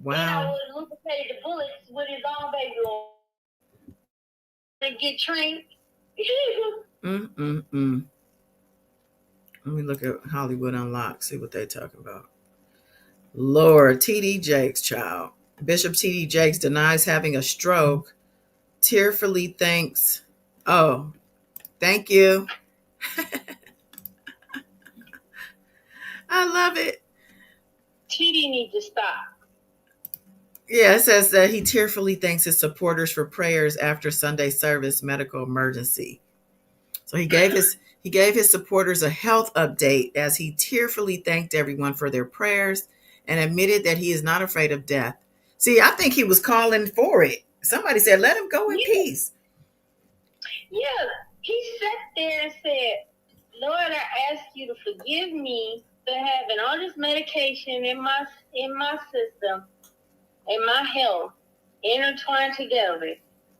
Wow. And I would lubricate the bullets with his own baby oil. And get trained. Let me look at Hollywood Unlocked, see what they talking about. Lord, T.D. Jakes, child. Bishop T.D. Jakes denies having a stroke, tearfully thanks. Oh, thank you. I love it. TD needs to stop. Yeah, it says that he tearfully thanks his supporters for prayers after Sunday service medical emergency. So he gave his supporters a health update as he tearfully thanked everyone for their prayers and admitted that he is not afraid of death. See, I think he was calling for it. Somebody said, let him go in peace. Yeah, he sat there and said, Lord, I ask you to forgive me for having all this medication in my system and my health intertwined together.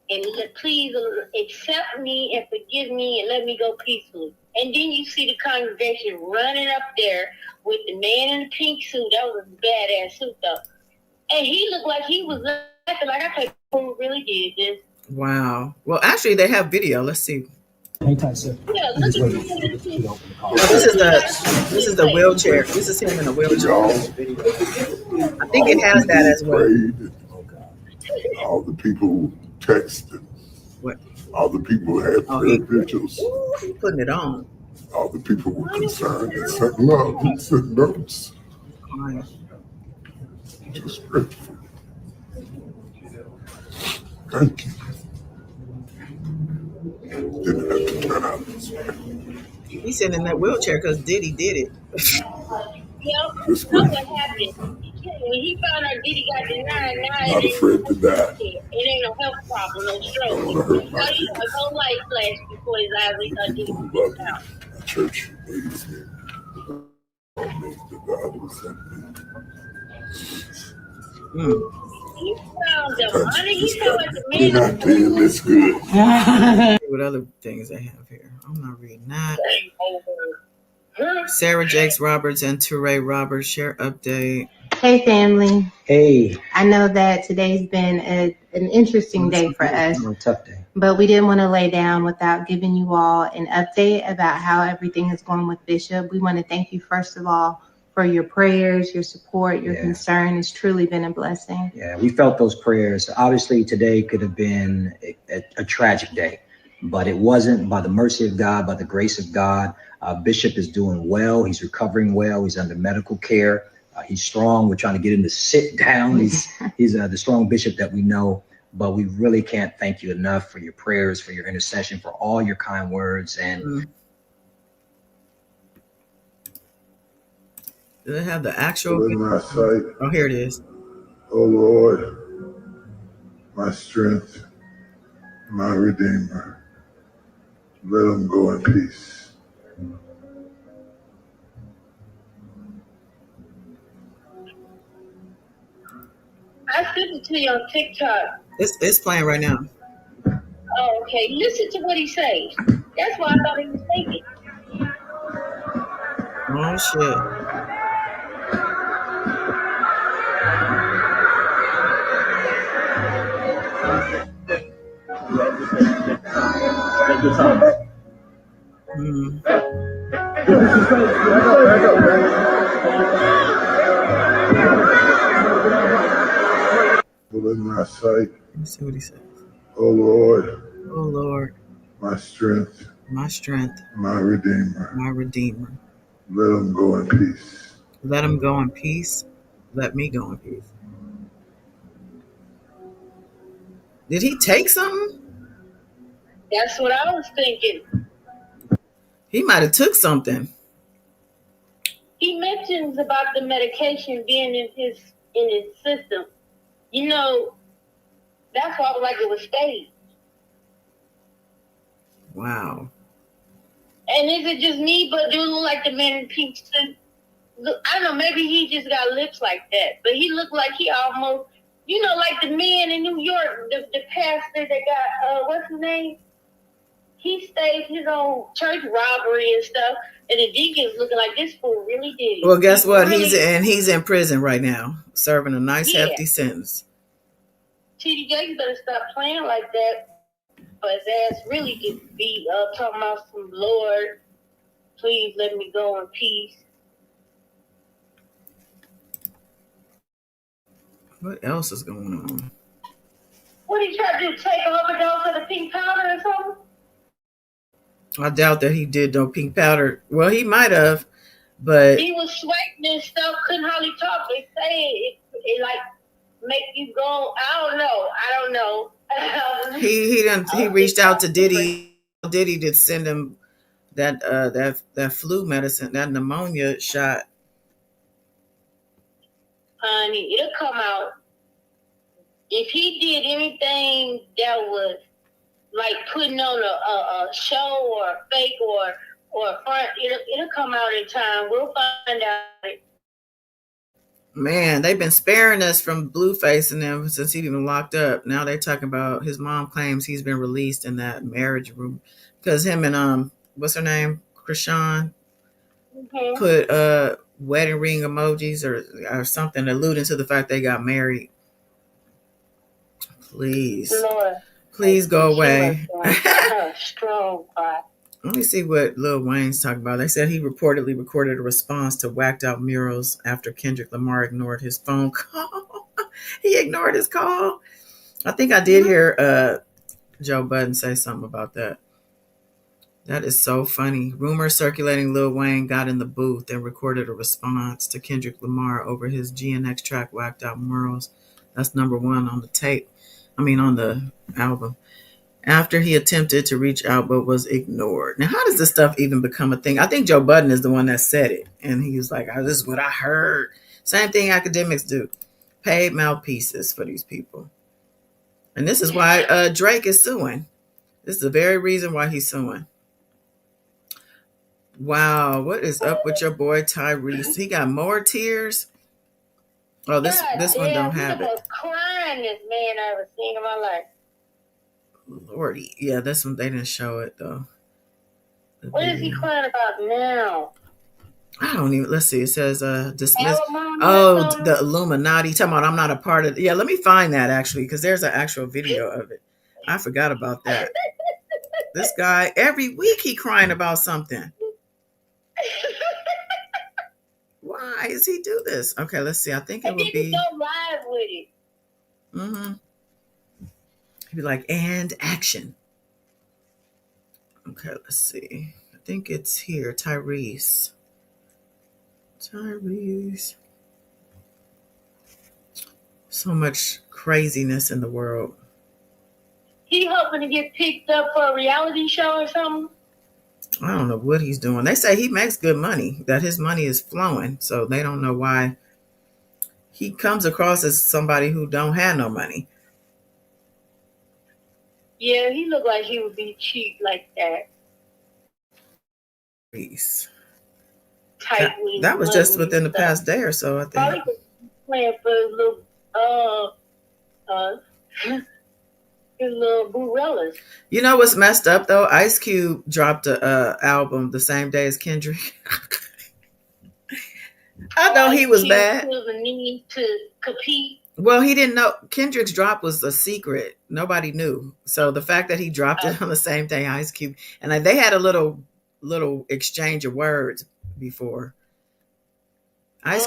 And please accept me and forgive me and let me go peacefully. And then you see the congregation running up there with the man in the pink suit. That was a badass suit, though. And he looked like he was laughing, like, I think who really did this. Wow. Well, actually, they have video. Let's see. Hang tight, sir. Yeah, look at this. This is the wheelchair. This is him in a wheelchair. I think it has that as well. All the people who texted. What? All the people who had prayer vigils. He's putting it on. All the people who were concerned and sent love and sent notes. Just grateful. Thank you. Didn't have to turn out this way. He's sitting in that wheelchair because Diddy did it. Yep, that's what happened. When he found out Diddy got denied, now Not afraid to die. It ain't no health problem, no stroke. His whole life flashed before his eyes. He thought Diddy was out. The church needs me. The God who sent me. He found demonic. He felt like the man. You're not doing this good. What other things they have here? I'm not reading that. Sarah Jakes Roberts and Touré Roberts share update. Hey, family. Hey. I know that today's been an interesting day for us, A tough day. but we didn't want to lay down without giving you all an update about how everything is going with Bishop. We want to thank you, first of all, for your prayers, your support, your concern. It's truly been a blessing. Yeah, we felt those prayers. Obviously, today could have been a tragic day, but it wasn't. By the mercy of God, by the grace of God, Bishop is doing well. He's recovering well. He's under medical care. He's strong. We're trying to get him to sit down. He's the strong bishop that we know, but we really can't thank you enough for your prayers, for your intercession, for all your kind words. And do they have the actual? In my sight, oh, here it is. oh Lord, my strength, my Redeemer, let him go in peace. I sent it to you on TikTok. It's playing right now. Oh, okay. Listen to what he says. That's why I thought he was faking. Oh shit. Hmm. But in my sight, Let me see what he says. O Lord, Oh Lord, my strength, my strength, my redeemer, my redeemer. let him go in peace. Let him go in peace. Let me go in peace. Did he take something? That's what I was thinking. He might have took something. He mentions about the medication being in his system. You know, that's why I was like it was staged. Wow. And is it just me, but do it look like the man in pink suit? Look, I don't know, maybe he just got lips like that, but he looked like he almost, like the man in New York, the pastor that got, what's his name? He staged his own church robbery and stuff, and the deacon's looking like this fool really did it. Well, guess what? Really, He's in prison right now, serving a nice Yeah. hefty sentence. TDJ, you better stop playing like that. But his ass really could be talking about some Lord, please let me go in peace. What else is going on? What did he try to do? Take an overdose of the pink powder or something? I doubt that he did no pink powder. Well, he might have, but He was sweating and stuff, couldn't hardly talk. They say it like make you go. I don't know. he reached out to Diddy. Diddy did send him that flu medicine, that pneumonia shot. Honey, it'll come out. If he did anything that was like putting on a show or a fake or a front, it'll come out in time. We'll find out. Man, they've been sparing us from Blueface and them since he's been locked up. Now they're talking about his mom claims he's been released in that marriage room because him and what's her name, Krishan, put wedding ring emojis or something alluding to the fact they got married. Please, Lord, please go away. Strong. Let me see what Lil Wayne's talking about. They said he reportedly recorded a response to whacked out murals after Kendrick Lamar ignored his phone call. He ignored his call. I think I did hear Joe Budden say something about that. That is so funny. Rumors circulating Lil Wayne got in the booth and recorded a response to Kendrick Lamar over his GNX track whacked out murals. That's number one on the tape. On the album. After he attempted to reach out but was ignored. Now, how does this stuff even become a thing? I think Joe Budden is the one that said it. And he was like, oh, this is what I heard. Same thing academics do. Paid mouthpieces for these people. And this is why Drake is suing. This is the very reason why he's suing. Wow, what is up with your boy Tyrese? He got more tears. Oh, this one don't have it. The most crying this man I ever seen in my life. Lordy. Yeah, this one, they didn't show it, though. What is he crying about now? I don't even, let's see. It says, dismiss. Oh, the Illuminati. Talking about I'm not a part of, yeah, let me find that actually, because there's an actual video of it. I forgot about that. This guy, every week he crying about something. Why does he do this? Okay, let's see. I think it would be. Go live with it. Mm-hmm. He'd be like, and action. Okay, let's see. I think it's here. Tyrese. So much craziness in the world. He hoping to get picked up for a reality show or something? I don't know what he's doing. They say he makes good money, that his money is flowing. So they don't know why he comes across as somebody who don't have no money. Yeah, he looked like he would be cheap like that. Peace. Tight that was just within the past day or so, I think. Probably playing for a little his little burellas. You know what's messed up though? Ice Cube dropped a album the same day as Kendrick. I know he was mad. Feel the need to compete. Well, he didn't know Kendrick's drop was a secret. Nobody knew. So the fact that he dropped it on the same day Ice Cube, and they had a little exchange of words before. Ice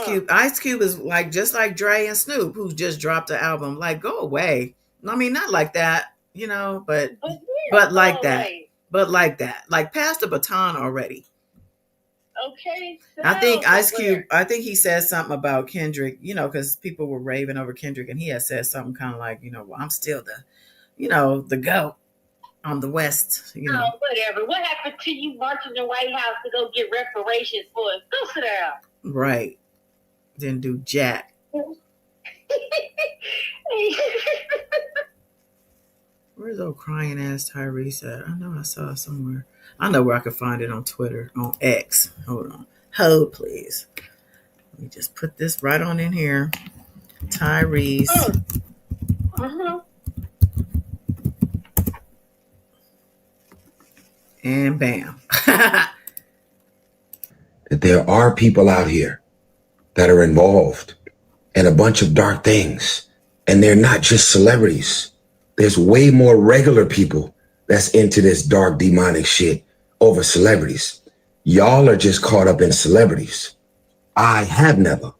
Cube is like just like Dre and Snoop, who just dropped the album. Like, go away. I mean, not like that, but like that. But like that. Like pass the baton already. Okay. I think Ice Cube, I think he said something about Kendrick, because people were raving over Kendrick, and he had said something kind of like, well, I'm still the GOAT on the West, Oh, whatever. What happened to you marching the White House to go get reparations for us? Go sit down. Right. Didn't do jack. Where's old crying ass Tyrese at? I know I saw it somewhere. I know where I could find it on Twitter, on X. Hold on. Hold, please. Let me just put this right on in here. Tyrese. And bam. That there are people out here that are involved in a bunch of dark things. And they're not just celebrities. There's way more regular people that's into this dark demonic shit over celebrities. Y'all are just caught up in celebrities. I have never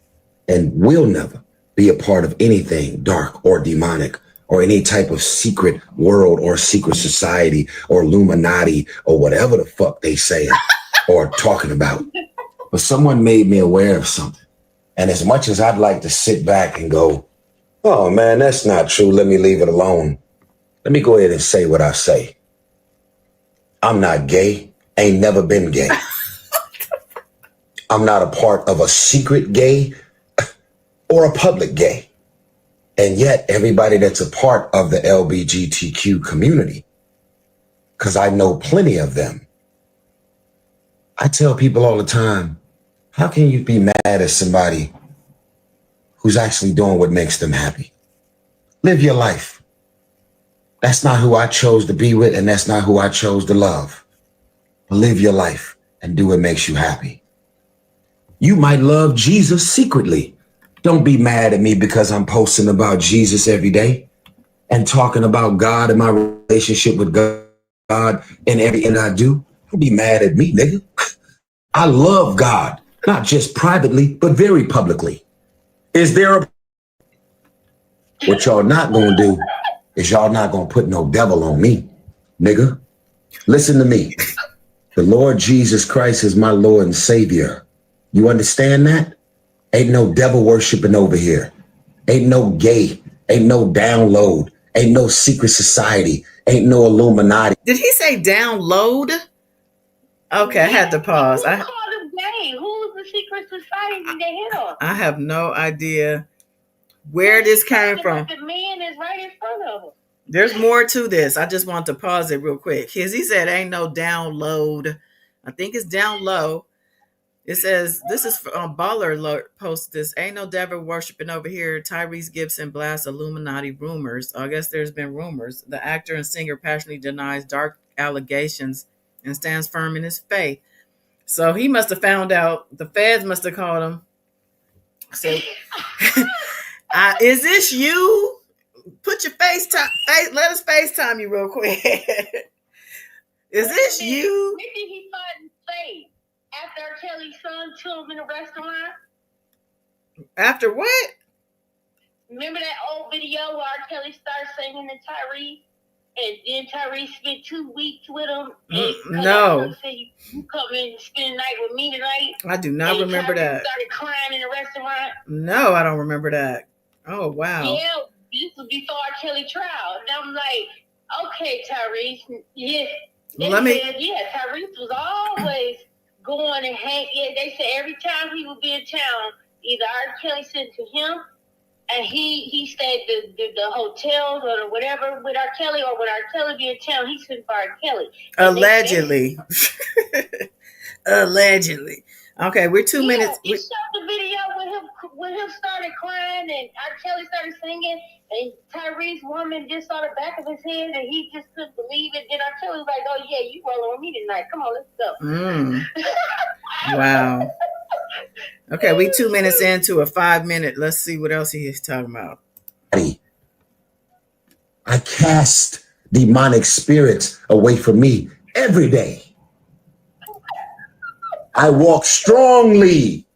and will never be a part of anything dark or demonic or any type of secret world or secret society or Illuminati or whatever the fuck they say or talking about. But someone made me aware of something. And as much as I'd like to sit back and go, oh man, that's not true, let me leave it alone, let me go ahead and say what I say. I'm not gay, ain't never been gay. I'm not a part of a secret gay or a public gay. And yet everybody that's a part of the LGBTQ community, because I know plenty of them, I tell people all the time, how can you be mad at somebody who's actually doing what makes them happy? Live your life. That's not who I chose to be with, and that's not who I chose to love. Live your life and do what makes you happy. You might love Jesus secretly. Don't be mad at me because I'm posting about Jesus every day and talking about God and my relationship with God in everything I do. Don't be mad at me, nigga. I love God, not just privately, but very publicly. Is there a... What y'all not gonna do is y'all not gonna put no devil on me, nigga. Listen to me. The Lord Jesus Christ is my Lord and Savior. You understand that? Ain't no devil worshiping over here. Ain't no gay. Ain't no download. Ain't no secret society. Ain't no Illuminati. Did he say download? Okay, I had to pause. Who called him gay? Who's the secret society they hit on? I have no idea where this came from. The man is right in front of him. There's more to this. I just want to pause it real quick. Because he said ain't no download. I think it's down low. It says, this is Baller Alert post this. Ain't no devil worshiping over here. Tyrese Gibson blasts Illuminati rumors. I guess there's been rumors. The actor and singer passionately denies dark allegations and stands firm in his faith. So he must have found out. The feds must have called him. So, is this you? Put your FaceTime. Let us FaceTime you real quick. Is this you? Maybe he thought in faith after R. Kelly's son to him in a restaurant. After what? Remember that old video where R. Kelly started singing to Tyrese? And then Tyrese spent 2 weeks with him. No. Said, you come in and spend the night with me tonight? I do not remember that. Started crying in a restaurant? No, I don't remember that. Oh, wow. Yeah, this was before R. Kelly trial. And I'm like, okay, Tyrese. Yeah. Tyrese was always going and hang. Yeah, they said every time he would be in town, either R. Kelly sent to him, and he stayed the hotels or whatever with R. Kelly, or when R. Kelly be in town, he sent for R. Kelly. Allegedly. Allegedly. Okay, we're 2 minutes. He showed the video when him started crying and R. Kelly started singing, and Tyrese woman just saw the back of his head, and he just couldn't believe it. Then R. Kelly was like, "Oh yeah, you rolling with me tonight? Come on, let's go." Wow. Okay, we 2 minutes into a 5-minute. Let's see what else he is talking about. I cast demonic spirits away from me every day. I walk strongly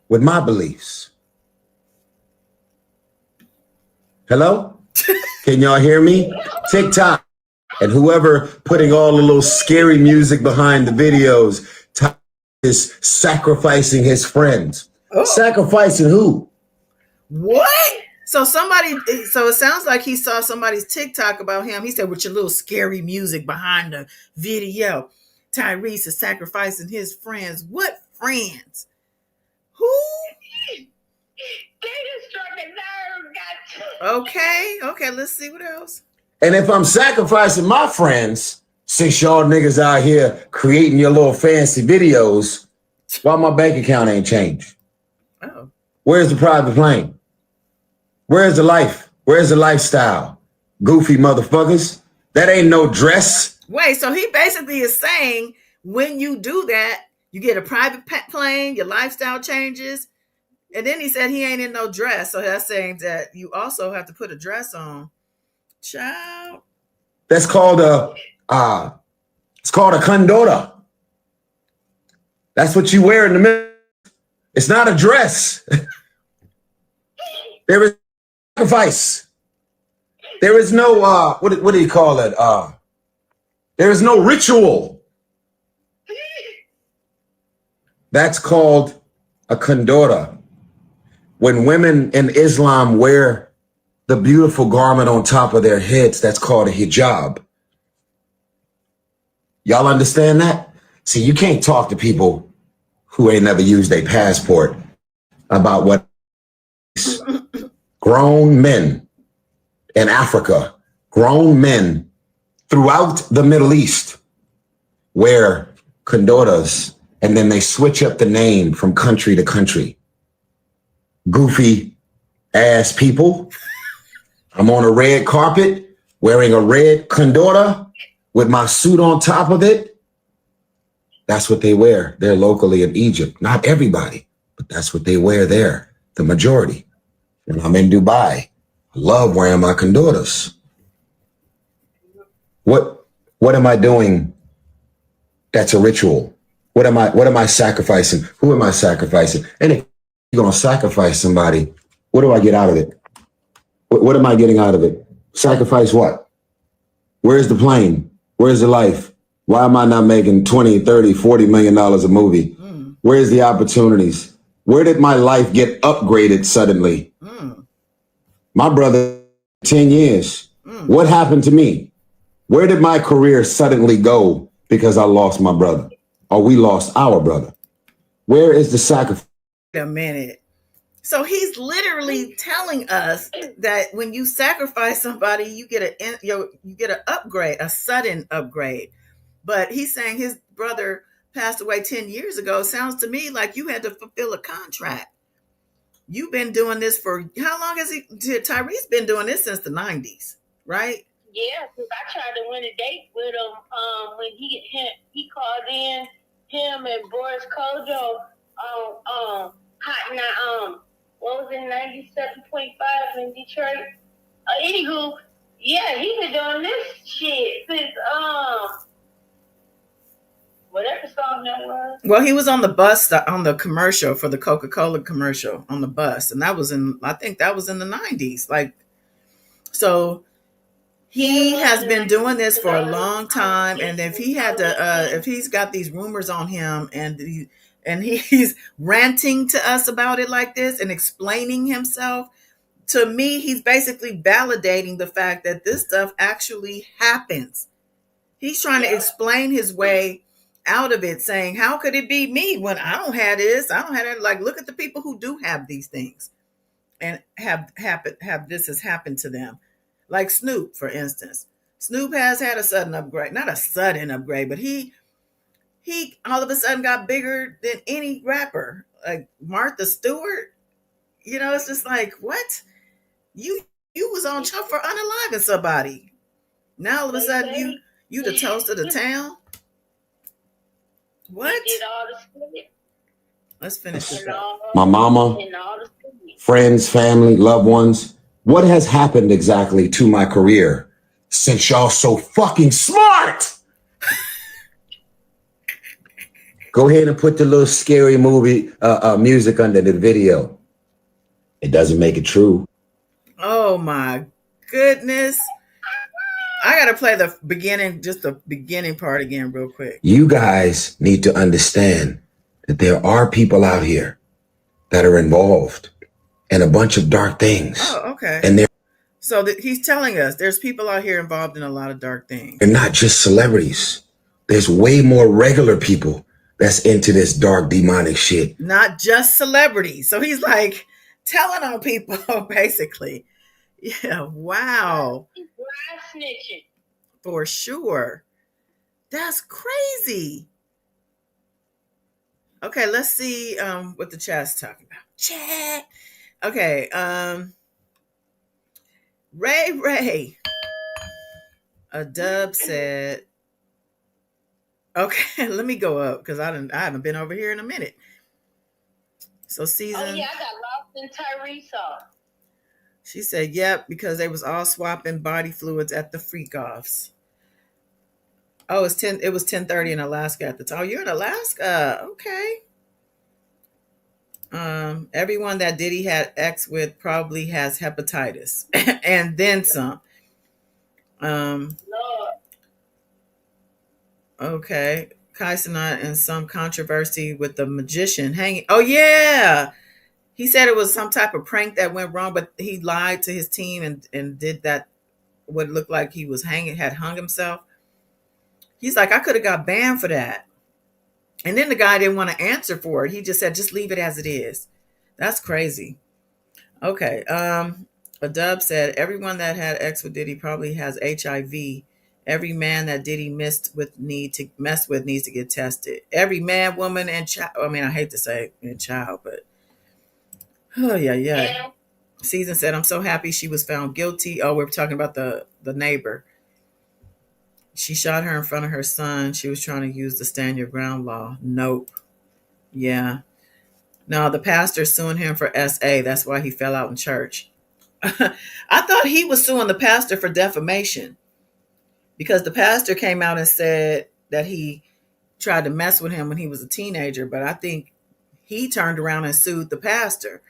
with my beliefs. Hello? Can y'all hear me? TikTok and whoever putting all the little scary music behind the videos is sacrificing his friends. Oh. Sacrificing who? What? So it sounds like he saw somebody's TikTok about him. He said, with your little scary music behind the video, Tyrese is sacrificing his friends. What friends? Who? They just struck a nerve. Okay, let's see what else. And if I'm sacrificing my friends, since y'all niggas out here creating your little fancy videos, why my bank account ain't changed? Oh. Where's the private plane? Where's the life? Where's the lifestyle? Goofy motherfuckers. That ain't no dress. Wait, so he basically is saying when you do that, you get a private plane, your lifestyle changes. And then he said he ain't in no dress. So that's saying that you also have to put a dress on. Child. That's called it's called a condora. That's what you wear in the middle. It's not a dress. There is sacrifice. There is no what do you call it? There is no ritual. That's called a condora. When women in Islam wear the beautiful garment on top of their heads, that's called a hijab. Y'all understand that? See, you can't talk to people who ain't never used a passport about what grown men in Africa, grown men throughout the Middle East wear condoras, and then they switch up the name from country to country. Goofy ass people. I'm on a red carpet wearing a red condora with my suit on top of it. That's what they wear there locally in Egypt. Not everybody, but that's what they wear there, the majority. And I'm in Dubai. I love wearing my condoras. What am I doing? That's a ritual. What am I sacrificing? Who am I sacrificing? And if you're going to sacrifice somebody, what do I get out of it? What am I getting out of it? Sacrifice what? Where's the plane? Where's the life? Why am I not making 20, 30, 40 million dollars a movie? Where's the opportunities? Where did my life get upgraded suddenly? My brother, 10 years. What happened to me? Where did my career suddenly go because I lost my brother? Or we lost our brother? Where is the sacrifice? Wait a minute. So he's literally telling us that when you sacrifice somebody, you get an upgrade, a sudden upgrade. But he's saying his brother passed away 10 years ago. Sounds to me like you had to fulfill a contract. You've been doing this for how long has Tyrese been doing this since the 90s, right? Yeah, because I tried to win a date with him when he called in him and Boris Kojo Hot what was it, 97.5 in Detroit? Anywho, yeah, he been doing this shit since whatever song that was. Well, he was on the bus on the commercial for the Coca-Cola commercial on the bus, and I think that was in the 90s. Like, so he has been doing this for a long time, and if he's got these rumors on him, and he's ranting to us about it like this and explaining himself, to me, he's basically validating the fact that this stuff actually happens. He's trying to explain his way out of it, saying, how could it be me when I don't have this? I don't have that. Like, look at the people who do have these things and have this has happened to them. Like Snoop, for instance. Snoop has had a sudden upgrade, not a sudden upgrade, but he all of a sudden got bigger than any rapper. like Martha Stewart. You know, it's just like, what? You you was on trial for unaliving somebody. Now all of a They sudden say you the toast of the town. he What? did all the stuff Let's finish this and up. all My mama, and all the stuff. friends, family, loved ones. What has happened exactly to my career since y'all so fucking smart? Go ahead and put the little scary movie music under the video. It doesn't make it true. Oh my goodness. I gotta play the beginning, just the beginning part again, real quick. You guys need to understand that there are people out here that are involved in a bunch of dark things. Oh, okay. And So he's telling us there's people out here involved in a lot of dark things. they're not just celebrities. There's way more regular people that's into this dark demonic shit. Not just celebrities. So he's like telling on people, basically. Yeah, wow. Dry snitching. For sure. That's crazy. Okay, let's see what the chat's talking about. Chat. Okay, Ray. A dub said, okay, let me go up because I haven't been over here in a minute. So season. Oh yeah, I got lost in Tyrese off. She said, yep, because they was all swapping body fluids at the freak offs. Oh, it was 10:30 in Alaska at the time. Oh, you're in Alaska. Okay. Everyone that Diddy had X with probably has hepatitis. And then some. Lord. Okay. Kaisenat and some controversy with the magician hanging. Oh yeah. He said it was some type of prank that went wrong, but he lied to his team and did that what looked like he was had hung himself. He's like, I could have got banned for that. And then the guy didn't want to answer for it. He just said, just leave it as it is. That's crazy. Okay. A dub said, everyone that had X with Diddy probably has HIV. Every man that Diddy mess with needs to get tested. Every man, woman, and child. I mean, I hate to say and child, but oh yeah. Season said, I'm so happy she was found guilty. Oh, we were talking about the neighbor. She shot her in front of her son. She was trying to use the stand your ground law. Nope. Yeah. No, the pastor suing him for SA. That's why he fell out in church. I thought he was suing the pastor for defamation because the pastor came out and said that he tried to mess with him when he was a teenager. But I think he turned around and sued the pastor.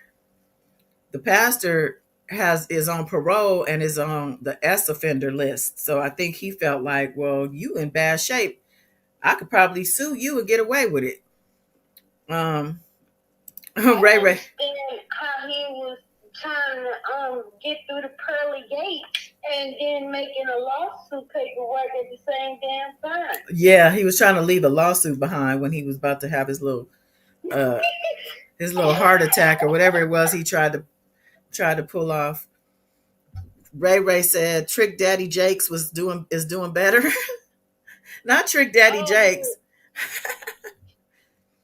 The pastor is on parole and is on the S offender list. So I think he felt like, well, you in bad shape. I could probably sue you and get away with it. Ray. How he was trying to get through the pearly gates and then making a lawsuit paperwork at the same damn time. Yeah, he was trying to leave a lawsuit behind when he was about to have his little heart attack or whatever it was he tried to pull off. Ray said Trick Daddy Jakes is doing better. Not Trick Daddy Jakes.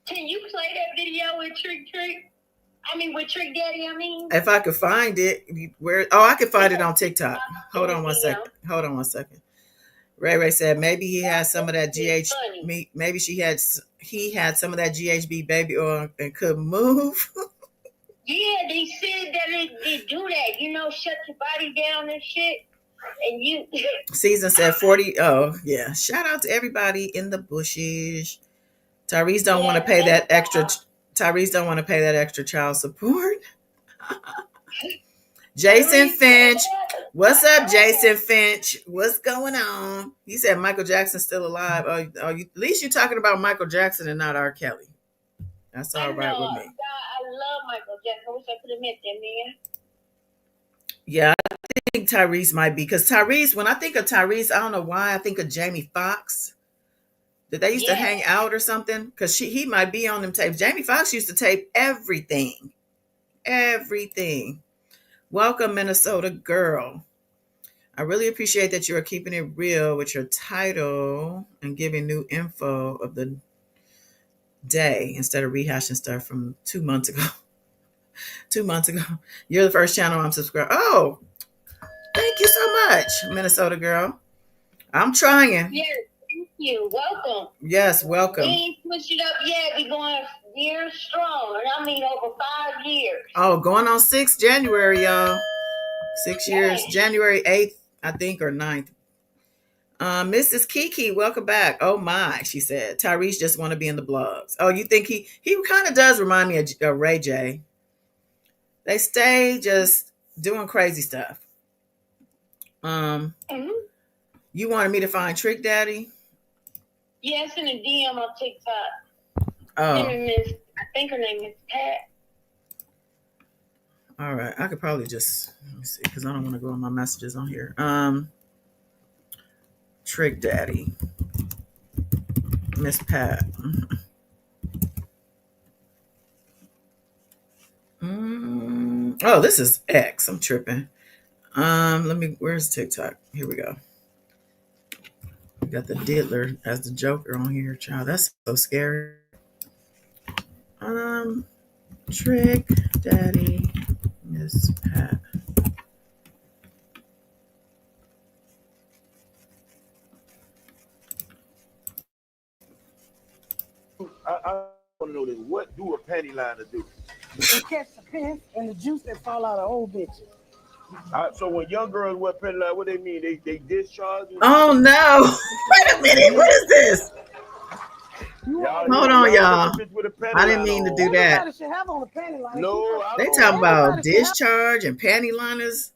Can you play that video with Trick Daddy, I mean? If I could find it. I could find it on TikTok. Hold on one second. Ray said maybe he has some of that maybe he had some of that GHB baby oil and couldn't move. Yeah, they said that they do that, shut your body down and shit. And you Season said 40. Oh, yeah. Shout out to everybody in the bushes. Tyrese don't want to pay that extra. Tyrese don't want to pay that extra child support. Jason Finch. What's up, Jason Finch? What's going on? He said Michael Jackson's still alive. At least you're talking about Michael Jackson and not R. Kelly. That's all right with me. I love Michael Jackson. I wish I could have met that man. Yeah, I think Tyrese might be. Because Tyrese, when I think of Tyrese, I don't know why I think of Jamie Foxx. Did they used to hang out or something? Because he might be on them tapes. Jamie Foxx used to tape everything. Everything. Welcome, Minnesota girl. I really appreciate that you are keeping it real with your title and giving new info of the day instead of rehashing stuff from 2 months ago. 2 months ago. You're the first channel I'm subscribed. Oh, thank you so much, Minnesota girl. I'm trying. Yes, thank you. Welcome. Yes, We welcome. ain't switched it up yet. We going years strong. And I mean over 5 years. Oh, going on 6th January, y'all. 6 years. Dang. January 8th, I think, or 9th. Mrs. Kiki, welcome back. Oh my, she said. Tyrese just want to be in the blogs. Oh, you think he kind of does remind me of Ray J. They stay just doing crazy stuff. Mhm. You wanted me to find Trick Daddy? Yes, in a DM on TikTok. Oh, I think her name is Pat. all right. I could probably just let me see because I don't want to go on my messages on here. Trick Daddy, Miss Pat. Oh, this is X. I'm tripping. Let me. Where's TikTok? Here we go. We got the diddler as the Joker on here, child. That's so scary. Trick Daddy, Miss Pat. I want to know this. What do a panty liner do? They catch the pins and the juice that fall out of old bitches. So when young girls wear panty liner, what they mean? They discharge? Oh no! Wait a minute. What is this? Hold on, y'all. I didn't mean to do that. Everybody should have on a panty liner. No, I They don't. talking about Everybody should have- discharge and panty liners.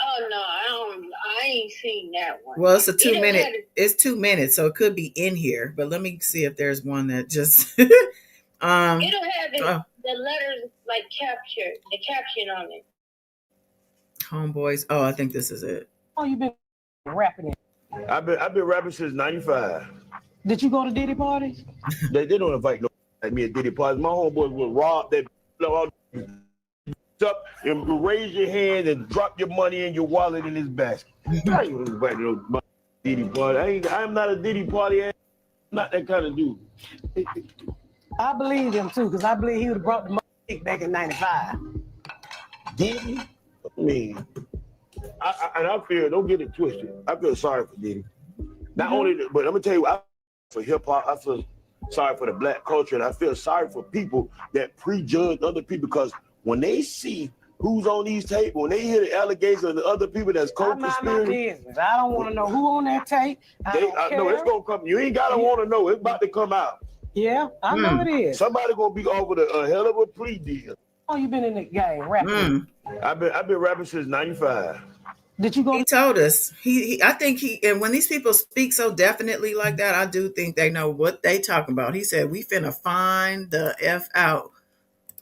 Oh no, I ain't seen that one. Well, it's a It'll 2 minute. have- It's 2 minutes, so it could be in here. But let me see if there's one that just. It'll have Oh. the letters like the caption on it. Homeboys. Oh, I think this is it. Oh, you been rapping it. I've been rapping since '95. Did you go to Diddy parties? They don't invite no like me at Diddy parties. My homeboys will rob that up and raise your hand and drop your money in your wallet in his basket. I ain't inviting no Diddy party. I'm not a Diddy party. I'm not that kind of dude. I believe him too, because I believe he would have brought the money back in '95. Diddy? I mean, I feel, don't get it twisted. I feel sorry for Diddy. Not only, but I'm gonna tell you, for hip hop, I feel sorry for the black culture, and I feel sorry for people that prejudge other people because when they see who's on these tapes, when they hear the allegations of the other people that's I mind my co-conspiring, business. I don't want to know who on that tape. I know it's gonna come. You ain't gotta want to know. It's about to come out. Yeah, I know it is. Somebody gonna be offered a hell of a plea deal. Oh, you been in the game rapping? I've been rapping since '95. Did you go? He told us. I think and when these people speak so definitely like that, I do think they know what they talking about. He said, "We finna find the F out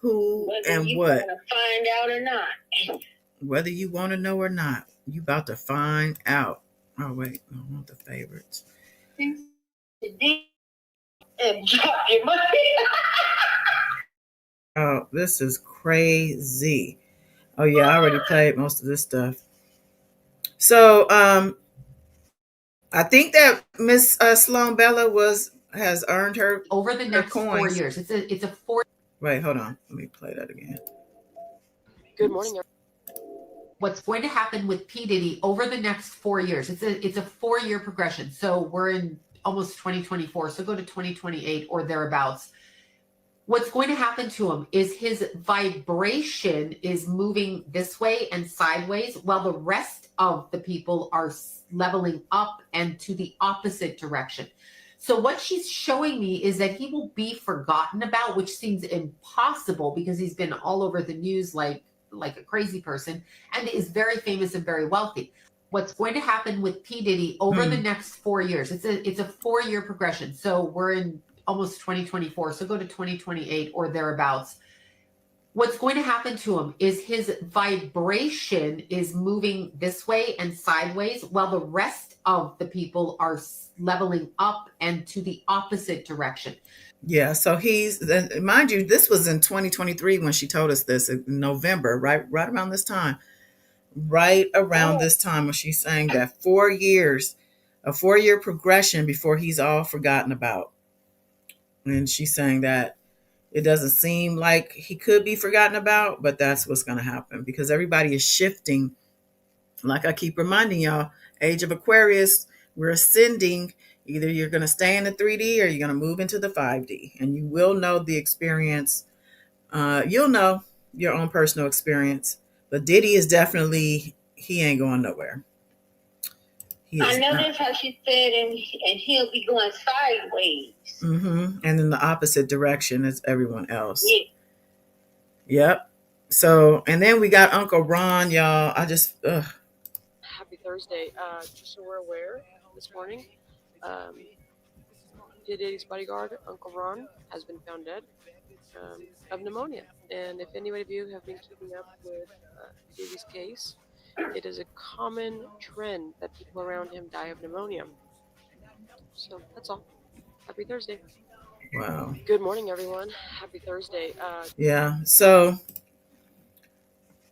who Whether and you what. want to find out or not. Whether you want to know or not, you about to find out." Oh wait, I want the favorites. And drop your money. Oh, this is crazy. Oh yeah, I already played most of this stuff. So I think that Miss Sloan Bella has earned her over the next 4 years. It's a 4. Wait, hold on. Let me play that again. Good morning. What's going to happen with P. Diddy over the next 4 years? It's a 4-year progression. So we're in almost 2024. So go to 2028 or thereabouts. What's going to happen to him is his vibration is moving this way and sideways while the rest of the people are leveling up and to the opposite direction. So what she's showing me is that he will be forgotten about, which seems impossible because he's been all over the news like a crazy person and is very famous and very wealthy. What's going to happen with P. Diddy over the next 4 years? It's a 4-year progression. So we're in almost 2024. So go to 2028 or thereabouts. What's going to happen to him is his vibration is moving this way and sideways while the rest of the people are leveling up and to the opposite direction. Yeah, so mind you, this was in 2023 when she told us this in November, right around this time. Right around this time when she's saying that 4 years, a 4-year progression before he's all forgotten about. And she's saying that it doesn't seem like he could be forgotten about, but that's what's going to happen because everybody is shifting. Like I keep reminding y'all, age of Aquarius, we're ascending. Either you're going to stay in the 3D or you're going to move into the 5D, and you will know the experience. You'll know your own personal experience. But Diddy is definitely, he ain't going nowhere. I know that's how she said, and he'll be going sideways. Mm-hmm. And in the opposite direction as everyone else. Yeah. Yep. So, and then we got Uncle Ron, y'all. Happy Thursday. Just so we're aware, this morning, Diddy's bodyguard, Uncle Ron, has been found dead of pneumonia. And if any of you have been keeping up with Diddy's case, it is a common trend that people around him die of pneumonia. So that's all. Happy Thursday. Wow. Good morning, everyone. Happy Thursday. Yeah. So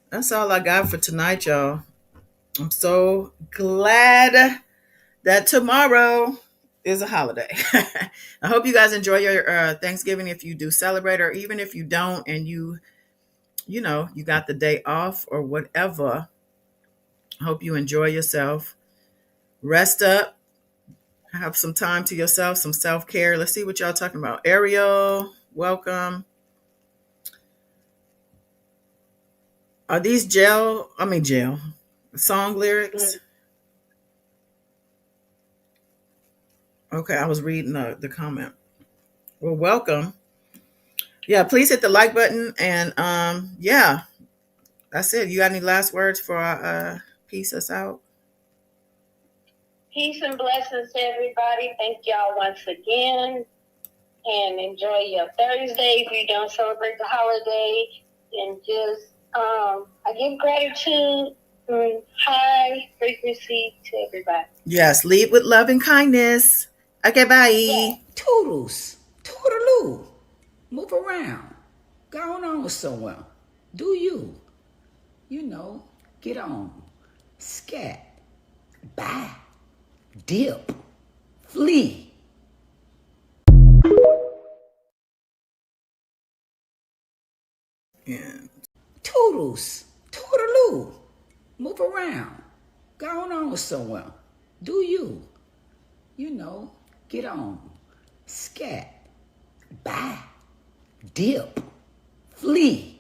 that's all I got for tonight, y'all. I'm so glad that tomorrow is a holiday. I hope you guys enjoy your Thanksgiving if you do celebrate, or even if you don't and you got the day off or whatever. I hope you enjoy yourself. Rest up. Have some time to yourself, some self-care. Let's see what y'all talking about. Ariel, welcome. Are these jail song lyrics? Okay, I was reading the comment. Well, welcome. Yeah, please hit the like button, and yeah, that's it. You got any last words for peace us out? Peace and blessings to everybody. Thank y'all once again, and enjoy your Thursday. If you don't celebrate the holiday, and just I give gratitude and high frequency to everybody. Yes, lead with love and kindness. Okay, bye. Yeah. Toodles, toodaloo, move around, go on somewhere, do you, get on, scat, buy, dip, flee. Yeah. Toodles, toodaloo, move around, go on somewhere, do you, get on, scat, buy, dip, flee.